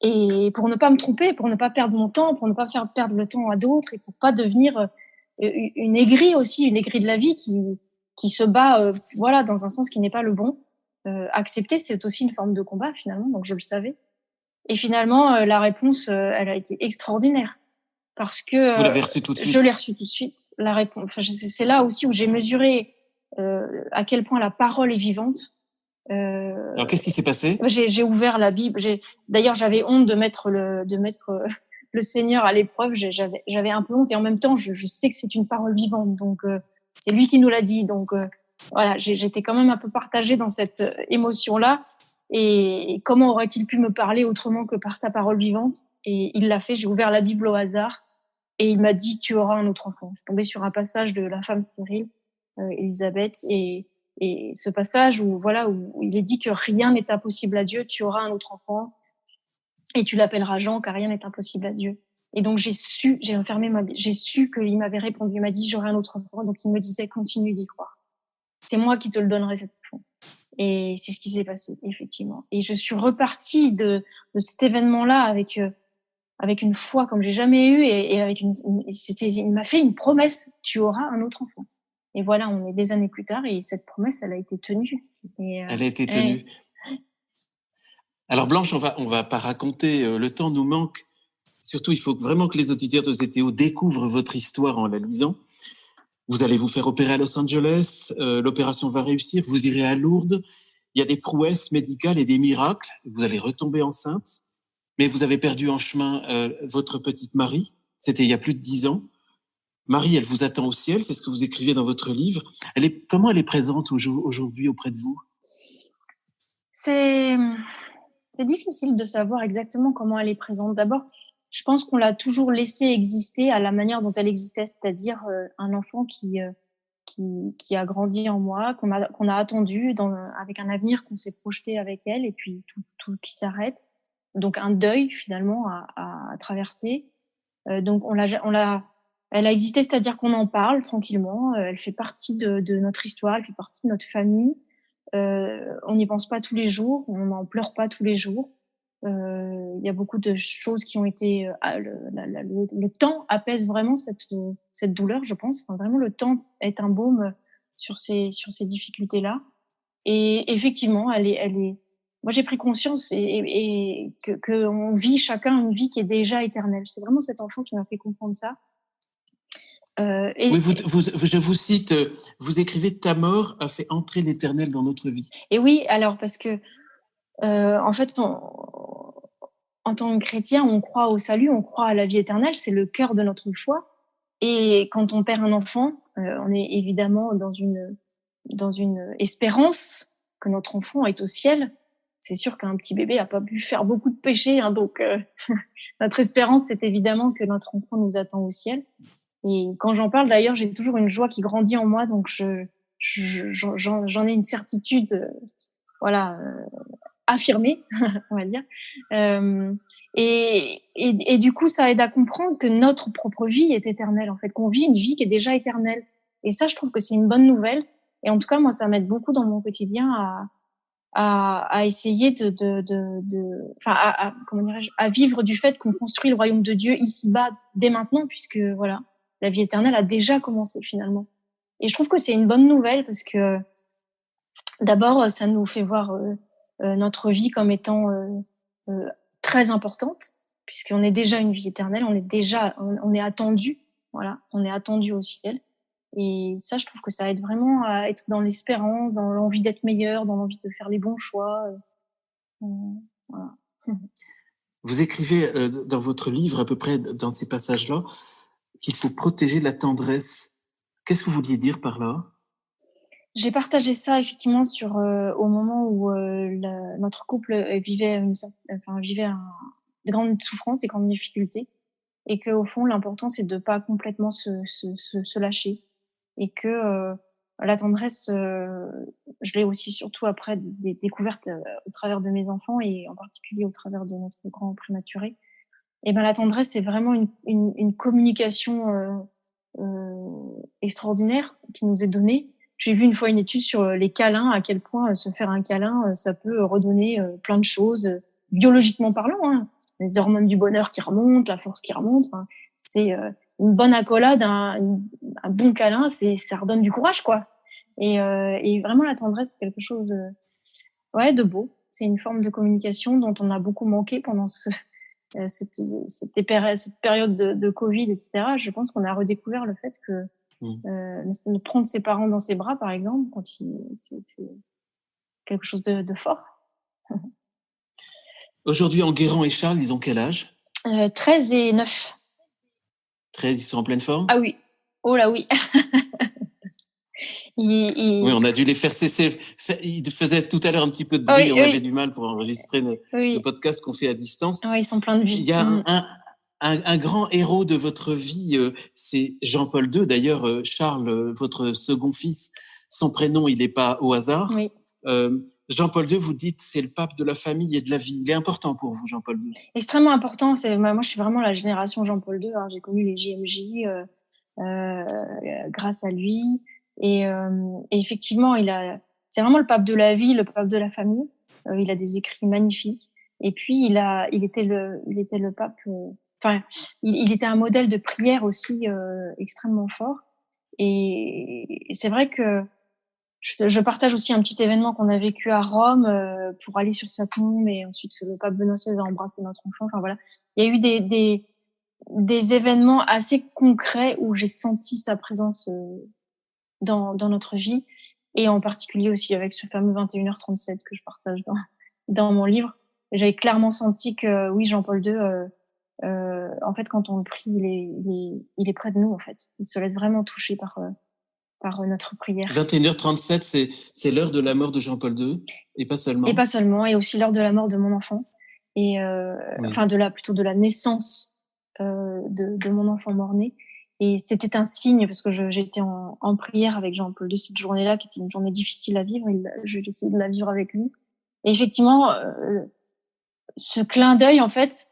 Et pour ne pas me tromper, pour ne pas perdre mon temps, pour ne pas faire perdre le temps à d'autres et pour pas devenir une aigrie aussi, une aigrie de la vie qui se bat, voilà, dans un sens qui n'est pas le bon. Accepter, c'est aussi une forme de combat, finalement, donc je le savais. Et finalement, la réponse, elle a été extraordinaire parce que Vous l'avez reçue tout de suite? Je l'ai reçue tout de suite. La réponse, enfin, c'est là aussi où j'ai mesuré à quel point la parole est vivante. Alors, qu'est-ce qui s'est passé? J'ai ouvert la Bible. D'ailleurs, j'avais honte de mettre le Seigneur à l'épreuve. J'avais un peu honte et en même temps, je sais que c'est une parole vivante. Donc, c'est lui qui nous l'a dit. Donc, voilà, j'étais quand même un peu partagée dans cette émotion-là. Et comment aurait-il pu me parler autrement que par sa parole vivante? Et il l'a fait. J'ai ouvert la Bible au hasard et il m'a dit: tu auras un autre enfant. Je suis tombée sur un passage de la femme stérile, Élisabeth, et ce passage où il est dit que rien n'est impossible à Dieu, tu auras un autre enfant et tu l'appelleras Jean, car rien n'est impossible à Dieu. Et donc j'ai su qu'il m'avait répondu, il m'a dit: j'aurai un autre enfant. Donc il me disait: continue d'y croire. C'est moi qui te le donnerai, cet enfant. Et c'est ce qui s'est passé, effectivement. Et je suis repartie de cet événement-là avec une foi comme j'ai jamais eu et avec il m'a fait une promesse: tu auras un autre enfant. Et voilà, on est des années plus tard et cette promesse, elle a été tenue. Elle a été tenue. Alors Blanche, on va pas raconter, le temps nous manque. Surtout, il faut vraiment que les auditeurs de ZTO découvrent votre histoire en la lisant. Vous allez vous faire opérer à Los Angeles, l'opération va réussir, vous irez à Lourdes, il y a des prouesses médicales et des miracles, vous allez retomber enceinte, mais vous avez perdu en chemin votre petite Marie, c'était il y a plus de 10 ans. Marie, elle vous attend au ciel, c'est ce que vous écrivez dans votre livre. Comment elle est présente aujourd'hui auprès de vous? C'est difficile de savoir exactement comment elle est présente. D'abord, je pense qu'on l'a toujours laissée exister à la manière dont elle existait, c'est-à-dire un enfant qui a grandi en moi, qu'on a attendu avec un avenir qu'on s'est projeté avec elle, et puis tout qui s'arrête. Donc un deuil finalement à traverser. Donc elle a existé, c'est-à-dire qu'on en parle tranquillement. Elle fait partie de notre histoire, elle fait partie de notre famille. On n'y pense pas tous les jours, on n'en pleure pas tous les jours. Il y a beaucoup de choses qui ont été... le temps apaise vraiment cette douleur, je pense. Enfin, vraiment, le temps est un baume sur ces difficultés-là. Et effectivement, elle est. Moi, j'ai pris conscience et que on vit chacun une vie qui est déjà éternelle. C'est vraiment cet enfant qui m'a fait comprendre ça. Oui, je vous cite, vous écrivez « Ta mort a fait entrer l'éternel dans notre vie ». Et oui, alors parce que en fait, en tant que chrétien, on croit au salut, on croit à la vie éternelle, c'est le cœur de notre foi. Et quand on perd un enfant, on est évidemment dans une espérance que notre enfant est au ciel. C'est sûr qu'un petit bébé a pas pu faire beaucoup de péchés, hein, donc notre espérance, c'est évidemment que notre enfant nous attend au ciel. Et quand j'en parle, d'ailleurs, j'ai toujours une joie qui grandit en moi, donc j'en ai une certitude, affirmée, on va dire. Et du coup, ça aide à comprendre que notre propre vie est éternelle, en fait, qu'on vit une vie qui est déjà éternelle. Et ça, je trouve que c'est une bonne nouvelle. Et en tout cas, moi, ça m'aide beaucoup dans mon quotidien à essayer à vivre du fait qu'on construit le royaume de Dieu ici-bas dès maintenant, puisque voilà, la vie éternelle a déjà commencé finalement. Et je trouve que c'est une bonne nouvelle parce que d'abord, ça nous fait voir notre vie comme étant très importante, puisqu'on est déjà une vie éternelle, on est attendu, voilà, on est attendu au ciel. Et ça, je trouve que ça aide vraiment à être dans l'espérance, dans l'envie d'être meilleur, dans l'envie de faire les bons choix. Voilà. Vous écrivez dans votre livre, à peu près dans ces passages-là, qu'il faut protéger la tendresse. Qu'est-ce que vous vouliez dire par là ? J'ai partagé ça effectivement au moment où notre couple vivait de grandes souffrances, des grandes difficultés, et que au fond, l'important c'est de pas complètement se lâcher. Et que la tendresse, je l'ai aussi surtout après des découvertes au travers de mes enfants et en particulier au travers de notre grand prématuré. Et ben la tendresse, c'est vraiment une communication extraordinaire qui nous est donnée. J'ai vu une fois une étude sur les câlins, à quel point se faire un câlin, ça peut redonner plein de choses, biologiquement parlant, hein. Les hormones du bonheur qui remontent, la force qui remonte. Enfin, c'est une bonne accolade, un bon câlin, ça redonne du courage, quoi. Et vraiment, la tendresse, c'est quelque chose de beau. C'est une forme de communication dont on a beaucoup manqué pendant cette période de Covid, etc. Je pense qu'on a redécouvert le fait que de prendre ses parents dans ses bras, par exemple, c'est quelque chose de fort. Aujourd'hui, Enguerrand et Charles, ils ont quel âge ? 13 et 9. 13, ils sont en pleine forme ? Ah oui. Oh là oui. Oui, on a dû les faire cesser. Ils faisaient tout à l'heure un petit peu de bruit, on avait du mal pour enregistrer le podcast qu'on fait à distance. Oui, ils sont pleins de vie. Il y a un grand héros de votre vie, c'est Jean-Paul II. D'ailleurs, Charles, votre second fils, son prénom, il n'est pas au hasard. Oui. Jean-Paul II, vous dites, c'est le pape de la famille et de la vie. Il est important pour vous, Jean-Paul II ? Extrêmement important. Moi, je suis vraiment la génération Jean-Paul II. Hein. J'ai connu les JMJ grâce à lui. Et effectivement, c'est vraiment le pape de la vie, le pape de la famille. Il a des écrits magnifiques. Et puis, il était le pape. Il était un modèle de prière aussi extrêmement fort. Et c'est vrai que je partage aussi un petit événement qu'on a vécu à Rome pour aller sur sa tombe, et ensuite le pape Benoît XVI a embrassé notre enfant. Enfin voilà, il y a eu des événements assez concrets où j'ai senti sa présence dans notre vie, et en particulier aussi avec ce fameux 21h37 que je partage dans mon livre. J'avais clairement senti que oui, Jean-Paul II, en fait, quand on le prie, il est près de nous, en fait. Il se laisse vraiment toucher par notre prière. 21h37, c'est l'heure de la mort de Jean-Paul II, et pas seulement. Et pas seulement, et aussi l'heure de la mort de mon enfant, et oui. plutôt de la naissance de mon enfant mort-né. Et c'était un signe, parce que j'étais en prière avec Jean-Paul II cette journée-là, qui était une journée difficile à vivre, et j'ai essayé de la vivre avec lui. Et effectivement, ce clin d'œil, en fait,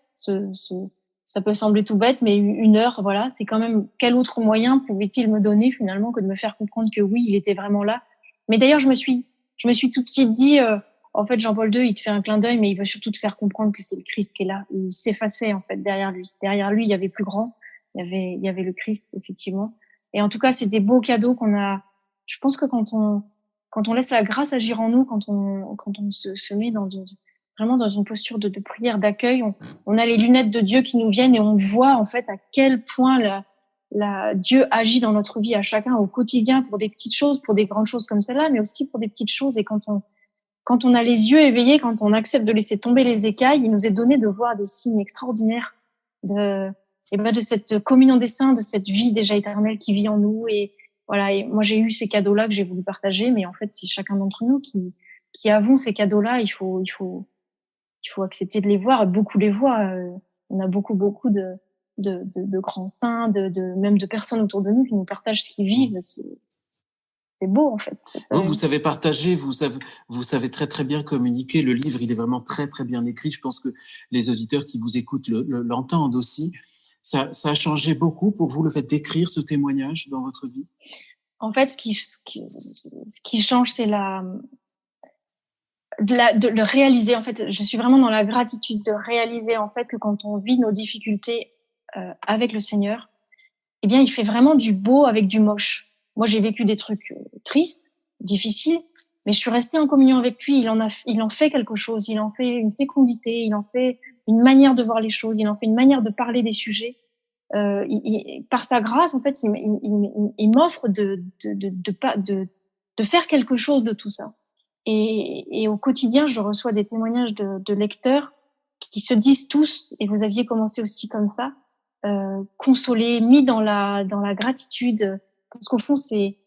ça peut sembler tout bête, mais une heure, voilà, c'est quand même, quel autre moyen pouvait-il me donner finalement que de me faire comprendre que oui, il était vraiment là. Mais d'ailleurs, je me suis je me suis tout de suite dit, en fait, Jean-Paul II, il te fait un clin d'œil, mais il veut surtout te faire comprendre que c'est le Christ qui est là. Il s'effaçait, en fait, derrière lui. Derrière lui, il y avait plus grand. Il y avait le Christ, effectivement. Et en tout cas, c'est des beaux cadeaux qu'on a. Je pense que quand on laisse la grâce agir en nous, quand on se met vraiment dans une posture de prière, d'accueil, on a les lunettes de Dieu qui nous viennent et on voit, en fait, à quel point Dieu agit dans notre vie à chacun au quotidien pour des petites choses, pour des grandes choses comme celle-là, mais aussi pour des petites choses. Et quand on a les yeux éveillés, quand on accepte de laisser tomber les écailles, il nous est donné de voir des signes extraordinaires de cette communion des saints, de cette vie déjà éternelle qui vit en nous. Et voilà. Et moi, j'ai eu ces cadeaux-là que j'ai voulu partager, mais en fait, c'est chacun d'entre nous qui avons ces cadeaux-là. Il faut accepter de les voir. Et beaucoup les voient. On a beaucoup de grands saints, même de personnes autour de nous qui nous partagent ce qu'ils vivent. C'est beau, en fait. Vous savez partager, vous savez très très bien communiquer. Le livre, il est vraiment très très bien écrit. Je pense que les auditeurs qui vous écoutent l'entendent aussi. Ça a changé beaucoup pour vous, le fait d'écrire ce témoignage dans votre vie? En fait, ce qui change, c'est de le réaliser. En fait, je suis vraiment dans la gratitude de réaliser, en fait, que quand on vit nos difficultés avec le Seigneur, eh bien, il fait vraiment du beau avec du moche. Moi, j'ai vécu des trucs tristes, difficiles, mais je suis restée en communion avec lui. Il en fait quelque chose. Il en fait une fécondité. Il en fait une manière de voir les choses. Il en fait une manière de parler des sujets. Par sa grâce, en fait, il m'offre de faire quelque chose de tout ça. Et au quotidien, je reçois des témoignages de lecteurs qui se disent tous, et vous aviez commencé aussi comme ça, consolés, mis dans la gratitude, parce qu'au fond, c'est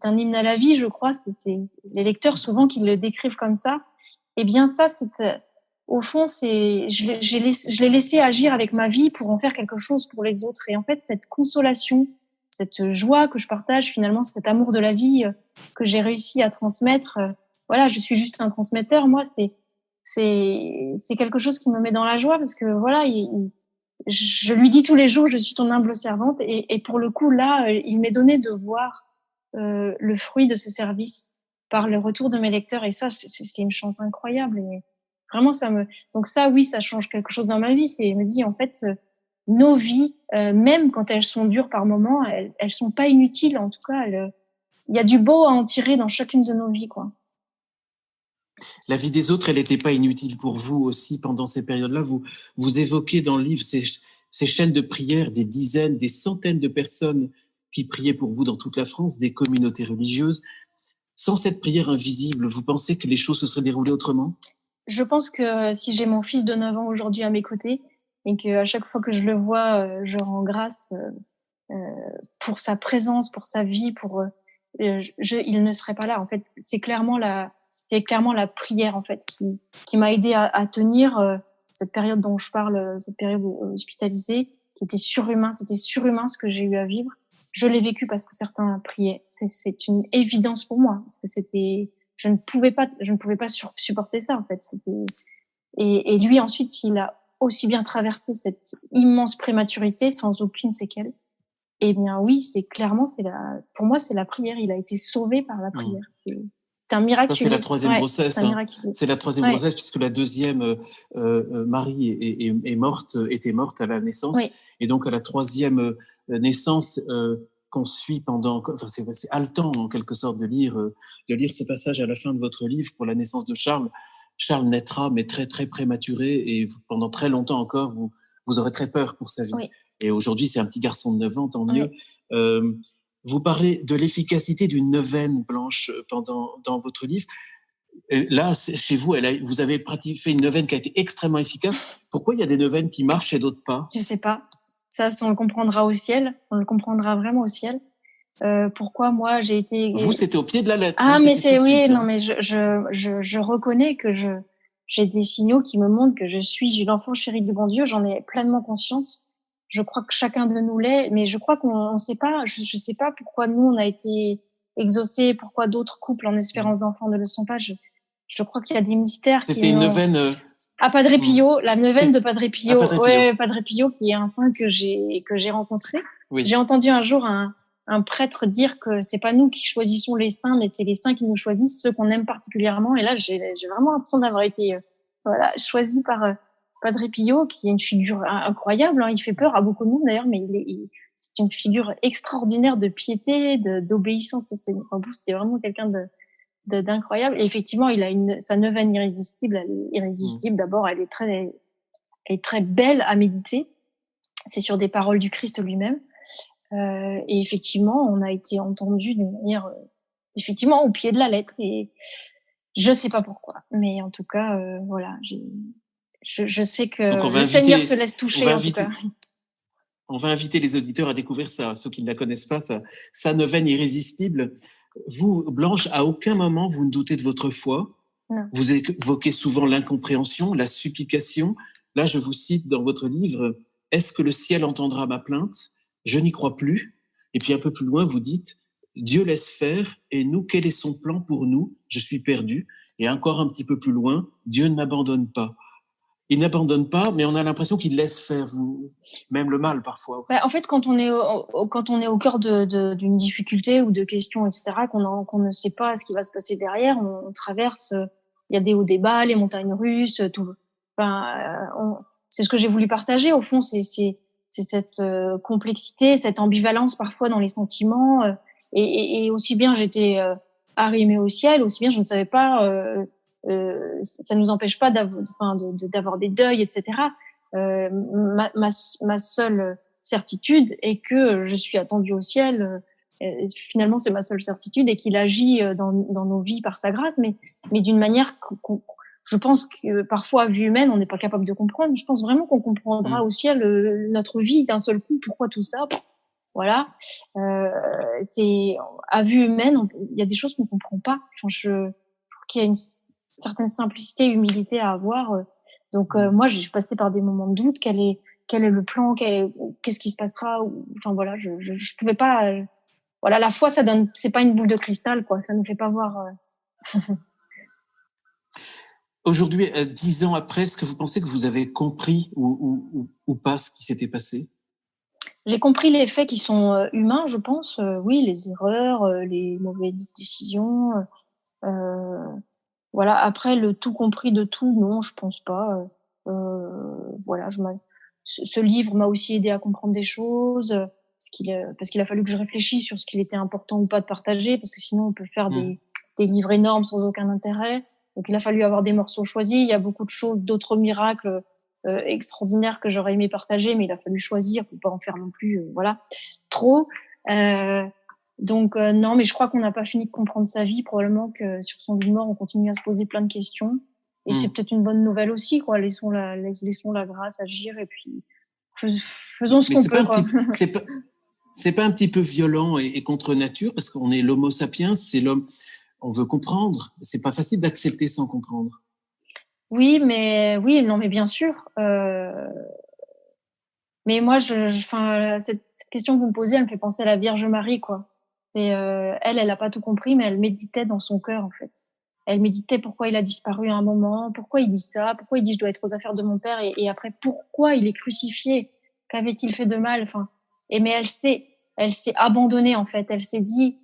un hymne à la vie, je crois. C'est les lecteurs souvent qui le décrivent comme ça. Eh bien, ça, au fond, je l'ai laissé agir avec ma vie pour en faire quelque chose pour les autres. Et en fait, cette consolation, cette joie que je partage, finalement, cet amour de la vie que j'ai réussi à transmettre, voilà, je suis juste un transmetteur. Moi, c'est quelque chose qui me met dans la joie parce que voilà, je lui dis tous les jours, je suis ton humble servante. Et pour le coup, là, il m'est donné de voir le fruit de ce service par le retour de mes lecteurs. Et ça, c'est une chance incroyable. Et vraiment, donc ça, oui, ça change quelque chose dans ma vie. C'est, me dit, en fait, nos vies, même quand elles sont dures par moments, elles sont pas inutiles. En tout cas, il y a du beau à en tirer dans chacune de nos vies, quoi. La vie des autres, elle n'était pas inutile pour vous aussi pendant ces périodes-là. Vous évoquez dans le livre ces chaînes de prière, des dizaines, des centaines de personnes qui priaient pour vous dans toute la France, des communautés religieuses. Sans cette prière invisible, vous pensez que les choses se seraient déroulées autrement? Je pense que si j'ai mon fils de 9 ans aujourd'hui à mes côtés et qu'à chaque fois que je le vois, je rends grâce pour sa présence, pour sa vie, il ne serait pas là. En fait, c'est clairement la prière, en fait, qui m'a aidé à tenir cette période dont je parle, cette période hospitalisée, qui était surhumain. C'était surhumain ce que j'ai eu à vivre. Je l'ai vécu parce que certains priaient. C'est une évidence pour moi, parce que je ne pouvais pas supporter ça, en fait. Et lui, ensuite, il a aussi bien traversé cette immense prématurité sans aucune séquelle. Eh bien, oui, pour moi, c'est la prière. Il a été sauvé par la prière. C'est un miracle. Ça, c'est la troisième grossesse. C'est la troisième ouais. grossesse, puisque la deuxième, Marie était morte à la naissance. Oui. Et donc, à la troisième naissance, qu'on suit c'est haletant, en quelque sorte, de lire ce passage à la fin de votre livre pour la naissance de Charles. Charles naîtra, mais très, très prématuré, et pendant très longtemps encore, vous aurez très peur pour sa vie. Oui. Et aujourd'hui, c'est un petit garçon de 9 ans, tant mieux. Oui. Vous parlez de l'efficacité d'une neuvaine, Blanche, dans votre livre. Là, chez vous, vous avez fait une neuvaine qui a été extrêmement efficace. Pourquoi il y a des neuvaines qui marchent et d'autres pas? Je sais pas. Ça, on le comprendra au ciel. On le comprendra vraiment au ciel. Pourquoi moi j'ai été. Vous, c'était au pied de la lettre. Ah, mais non, mais je reconnais que j'ai des signaux qui me montrent que je suis une enfant chérie du bon Dieu. J'en ai pleinement conscience. Je crois que chacun de nous l'est, mais je crois qu'on sait pas. Je sais pas pourquoi nous on a été exaucés, pourquoi d'autres couples en espérance d'enfant ne le sont pas. Je crois qu'il y a des mystères. C'était une neuvaine. À Padre Pio, la neuvaine de Padre Pio. Ouais, Padre Pio, qui est un saint que j'ai rencontré. Oui. J'ai entendu un jour un un prêtre dire que c'est pas nous qui choisissons les saints, mais c'est les saints qui nous choisissent, ceux qu'on aime particulièrement. Et là, j'ai vraiment l'impression d'avoir été choisi par Padre Pio, qui est une figure incroyable. Hein. Il fait peur à beaucoup de monde d'ailleurs, mais c'est une figure extraordinaire de piété, d'obéissance. C'est vraiment quelqu'un d'incroyable. Et effectivement, il a sa neuvaine irrésistible. Elle est irrésistible. D'abord, elle est très belle à méditer. C'est sur des paroles du Christ lui-même. Et effectivement, on a été entendu d'une manière, effectivement, au pied de la lettre. Et je sais pas pourquoi, mais en tout cas, voilà, je sais que le Seigneur se laisse toucher. En tout cas. On va inviter les auditeurs à découvrir ça, ceux qui ne la connaissent pas, sa neuvaine irrésistible. Vous, Blanche, à aucun moment vous ne doutez de votre foi. Non. Vous évoquez souvent l'incompréhension, la supplication. Là, je vous cite dans votre livre, « Est-ce que le ciel entendra ma plainte ? Je n'y crois plus. » Et puis un peu plus loin, vous dites, « Dieu laisse faire, et nous, quel est son plan pour nous ? Je suis perdu. » Et encore un petit peu plus loin, « Dieu ne m'abandonne pas. » Il n'abandonne pas, mais on a l'impression qu'il laisse faire, même le mal parfois. En fait, quand on est au cœur d'une difficulté ou de questions, etc., qu'on ne sait pas ce qui va se passer derrière, on traverse. Il y a des hauts, des bas, les montagnes russes, tout. C'est ce que j'ai voulu partager. Au fond, c'est cette complexité, cette ambivalence parfois dans les sentiments. Et aussi bien j'étais arrimée au ciel, aussi bien je ne savais pas. Ça nous empêche pas d'avoir des deuils, etc. Ma seule certitude est que je suis attendue au ciel. Finalement, c'est ma seule certitude et qu'il agit dans nos vies par sa grâce, mais d'une manière je pense que parfois, à vue humaine, on n'est pas capable de comprendre. Je pense vraiment qu'on comprendra au ciel notre vie d'un seul coup. Pourquoi tout ça ? Voilà. C'est à vue humaine, il y a des choses qu'on comprend pas. Enfin, je trouve qu'il y a une certaine simplicité, humilité à avoir. Donc moi, je suis passée par des moments de doute. Quel est le plan ? Qu'est-ce qui se passera ? Enfin voilà, je pouvais pas. Voilà, la foi, ça donne. C'est pas une boule de cristal, quoi. Ça nous fait pas voir. Aujourd'hui, 10 ans après, est-ce que vous pensez que vous avez compris ou pas ce qui s'était passé ? J'ai compris les faits qui sont humains, je pense. Oui, les erreurs, les mauvaises décisions. Voilà. Après, le tout compris de tout, non, je pense pas. Voilà. Ce livre m'a aussi aidé à comprendre des choses, parce qu'il a fallu que je réfléchisse sur ce qu'il était important ou pas de partager, parce que sinon on peut faire des livres énormes sans aucun intérêt. Donc il a fallu avoir des morceaux choisis. Il y a beaucoup de choses, d'autres miracles extraordinaires que j'aurais aimé partager, mais il a fallu choisir pour pas en faire non plus, voilà, trop. Donc non, mais je crois qu'on n'a pas fini de comprendre sa vie. Probablement que sur son lit de mort, on continue à se poser plein de questions. Et c'est peut-être une bonne nouvelle aussi, quoi. Laissons la grâce agir et puis faisons ce qu'on peut. C'est pas un petit peu violent et contre nature, parce qu'on est l'homo sapiens, c'est l'homme. On veut comprendre. C'est pas facile d'accepter sans comprendre. Oui, non, mais bien sûr. Mais moi, cette question que vous me posez, elle me fait penser à la Vierge Marie, quoi. Et elle a pas tout compris, mais elle méditait dans son cœur, en fait. Elle méditait pourquoi il a disparu à un moment, pourquoi il dit ça, pourquoi il dit je dois être aux affaires de mon père, et après pourquoi il est crucifié, qu'avait-il fait de mal, enfin. Mais elle s'est abandonnée, en fait. Elle s'est dit,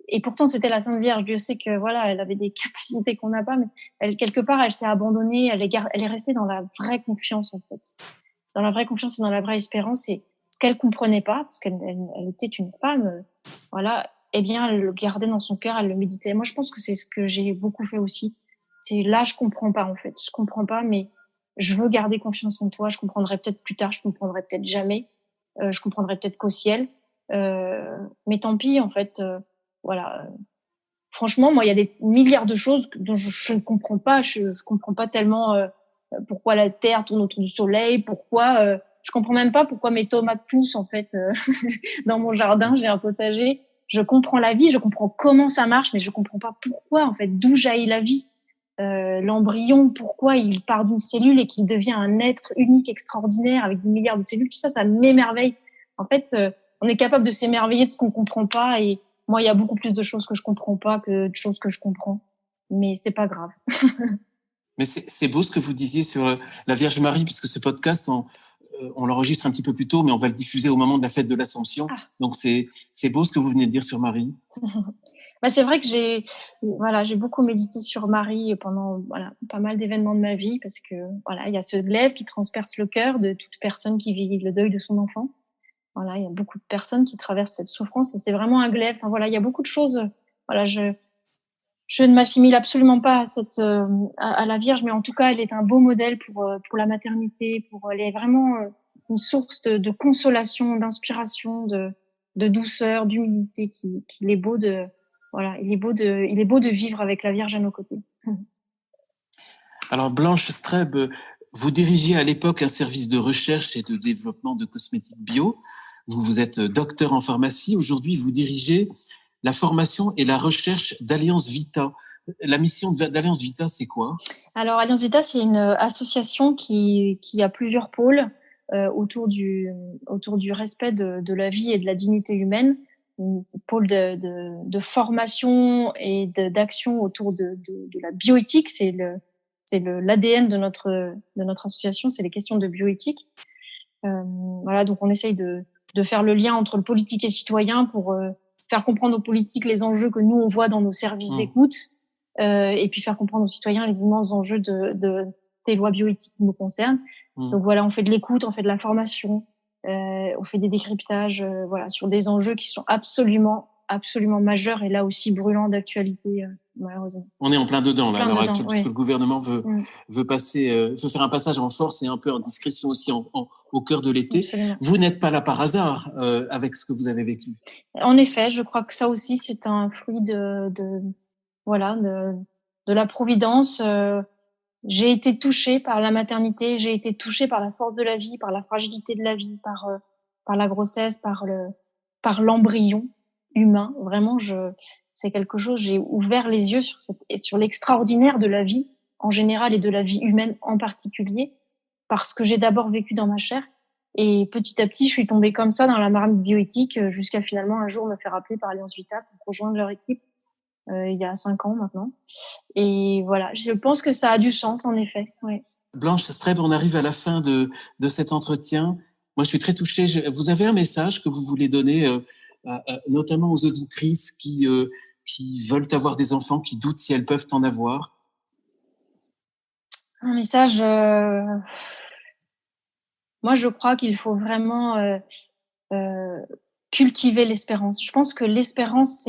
et pourtant c'était la Sainte Vierge. Dieu sait que voilà, elle avait des capacités qu'on n'a pas, mais quelque part elle s'est abandonnée. Elle est restée dans la vraie confiance, en fait, dans la vraie confiance et dans la vraie espérance. Et ce qu'elle comprenait pas, parce qu'elle était une femme, voilà, eh bien elle le gardait dans son cœur, elle le méditait. Moi je pense que c'est ce que j'ai beaucoup fait aussi. C'est là, je comprends pas, en fait, je comprends pas, mais je veux garder confiance en toi. Je comprendrai peut-être plus tard, je comprendrai peut-être jamais, je comprendrai peut-être qu'au ciel. Mais tant pis, en fait, voilà. Franchement, moi, il y a des milliards de choses dont je ne comprends pas. Je comprends pas tellement pourquoi la Terre tourne autour du Soleil, pourquoi. Je comprends même pas pourquoi mes tomates poussent, en fait, dans mon jardin. J'ai un potager. Je comprends la vie, je comprends comment ça marche, mais je comprends pas pourquoi, en fait, d'où jaillit la vie. L'embryon, pourquoi il part d'une cellule et qu'il devient un être unique, extraordinaire, avec des milliards de cellules. Tout ça, ça m'émerveille. En fait, on est capable de s'émerveiller de ce qu'on comprend pas, et moi, il y a beaucoup plus de choses que je comprends pas que de choses que je comprends. Mais c'est pas grave. Mais c'est beau ce que vous disiez sur la Vierge Marie, puisque ce podcast on l'enregistre un petit peu plus tôt, mais on va le diffuser au moment de la fête de l'Assomption. Ah. Donc c'est beau ce que vous venez de dire sur Marie. C'est vrai que j'ai beaucoup médité sur Marie pendant pas mal d'événements de ma vie, parce que il y a ce glaive qui transperce le cœur de toute personne qui vit le deuil de son enfant. Il y a beaucoup de personnes qui traversent cette souffrance et c'est vraiment un glaive. Il y a beaucoup de choses. Je ne m'assimile absolument pas à la Vierge, mais en tout cas, elle est un beau modèle pour la maternité. Elle est vraiment une source de consolation, d'inspiration, de douceur, d'humilité. Qu'il est beau de il est beau de vivre avec la Vierge à nos côtés. Alors Blanche Streb, vous dirigiez à l'époque un service de recherche et de développement de cosmétiques bio. Vous êtes docteur en pharmacie. Aujourd'hui, vous dirigez la formation et la recherche d'Alliance Vita. La mission d'Alliance Vita, c'est quoi ? Alors, Alliance Vita, c'est une association qui a plusieurs pôles autour du respect de la vie et de la dignité humaine. Un pôle de formation et d'action autour de la bioéthique. C'est l'ADN de notre association, c'est les questions de bioéthique. Donc on essaye de faire le lien entre le politique et citoyen pour faire comprendre aux politiques les enjeux que nous on voit dans nos services d'écoute, et puis faire comprendre aux citoyens les immenses enjeux des lois bioéthiques qui nous concernent. Donc on fait de l'écoute, on fait de la formation, on fait des décryptages, sur des enjeux qui sont absolument majeurs et là aussi brûlants d'actualité, malheureusement. On est en plein dedans, là, à l'heure actuelle, parce oui. que le gouvernement veut faire un passage en force et un peu en discrétion aussi au cœur de l'été. Absolument. Vous n'êtes pas là par hasard avec ce que vous avez vécu. En effet, je crois que ça aussi, c'est un fruit de la providence. J'ai été touchée par la maternité, j'ai été touchée par la force de la vie, par la fragilité de la vie, par la grossesse, par l'embryon humain. Vraiment, c'est quelque chose, j'ai ouvert les yeux sur l'extraordinaire de la vie en général et de la vie humaine en particulier, parce que j'ai d'abord vécu dans ma chair. Et petit à petit, je suis tombée comme ça dans la marmite bioéthique jusqu'à finalement un jour me faire appeler par Alliance Vita pour rejoindre leur équipe. Il y a 5 ans maintenant. Et je pense que ça a du sens, en effet. Ouais. Blanche Streb, on arrive à la fin de cet entretien. Moi, je suis très touchée. Vous avez un message que vous voulez donner, notamment aux auditrices qui veulent avoir des enfants, qui doutent si elles peuvent en avoir? Un message... Moi, je crois qu'il faut vraiment cultiver l'espérance. Je pense que l'espérance,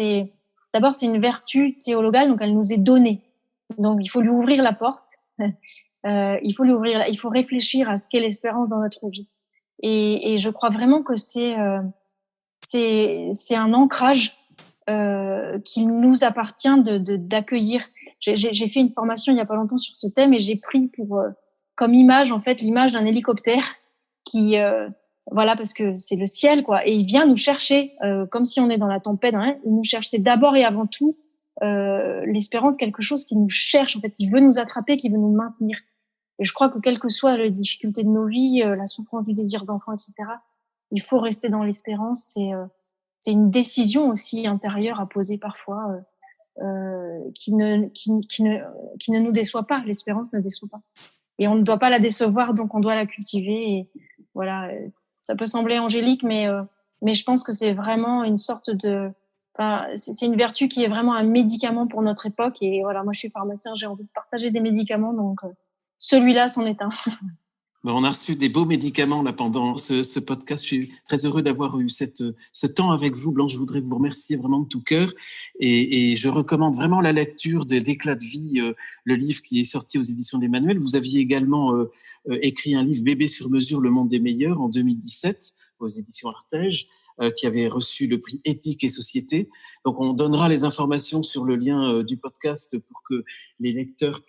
D'abord, c'est une vertu théologale, donc elle nous est donnée. Donc, il faut lui ouvrir la porte. Il faut réfléchir à ce qu'est l'espérance dans notre vie. Et je crois vraiment que c'est un ancrage qu'il nous appartient d'accueillir. J'ai fait une formation il y a pas longtemps sur ce thème et j'ai pris comme image, en fait, l'image d'un hélicoptère qui parce que c'est le ciel, quoi, et il vient nous chercher comme si on est dans la tempête, hein, il nous cherche. C'est d'abord et avant tout l'espérance, quelque chose qui nous cherche, en fait, qui veut nous attraper, qui veut nous maintenir. Et je crois que quelles que soient les difficultés de nos vies, la souffrance du désir d'enfant, etc., il faut rester dans l'espérance. C'est une décision aussi intérieure à poser parfois, qui ne nous déçoit pas. L'espérance ne déçoit pas. Et on ne doit pas la décevoir, donc on doit la cultiver. Et ça peut sembler angélique, mais je pense que c'est vraiment une sorte c'est une vertu qui est vraiment un médicament pour notre époque. Et moi, je suis pharmacien, j'ai envie de partager des médicaments, donc celui-là, c'en est un. On a reçu des beaux médicaments là pendant ce podcast. Je suis très heureux d'avoir eu ce temps avec vous, Blanche. Je voudrais vous remercier vraiment de tout cœur. Et je recommande vraiment la lecture d'Éclat de vie, le livre qui est sorti aux éditions d'Emmanuel. Vous aviez également écrit un livre Bébé sur mesure, le monde des meilleurs, en 2017 aux éditions Artege, qui avait reçu le prix Éthique et Société. Donc, on donnera les informations sur le lien du podcast pour que les auditeurs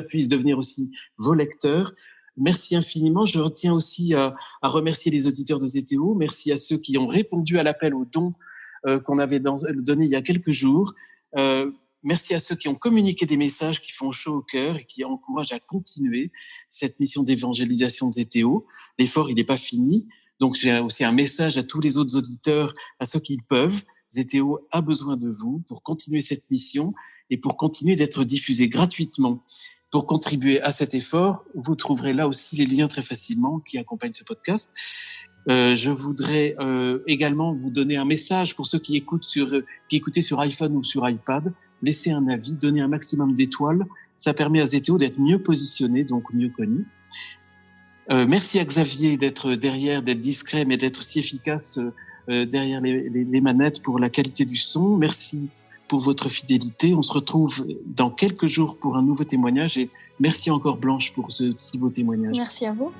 puissent devenir aussi vos lecteurs. Merci infiniment. Je retiens aussi à remercier les auditeurs de ZTO. Merci à ceux qui ont répondu à l'appel aux dons qu'on avait donné il y a quelques jours. Merci à ceux qui ont communiqué des messages qui font chaud au cœur et qui encouragent à continuer cette mission d'évangélisation de ZTO. L'effort, il n'est pas fini. Donc, j'ai aussi un message à tous les autres auditeurs, à ceux qui peuvent. ZTO a besoin de vous pour continuer cette mission et pour continuer d'être diffusé gratuitement. Pour contribuer à cet effort, vous trouverez là aussi les liens très facilement qui accompagnent ce podcast. Je voudrais également vous donner un message pour ceux qui écoutaient sur iPhone ou sur iPad. Laissez un avis, donnez un maximum d'étoiles. Ça permet à ZTO d'être mieux positionné, donc mieux connu. Merci à Xavier d'être derrière, d'être discret, mais d'être aussi efficace derrière les manettes pour la qualité du son. Merci pour votre fidélité. On se retrouve dans quelques jours pour un nouveau témoignage et merci encore Blanche pour ce si beau témoignage. Merci à vous.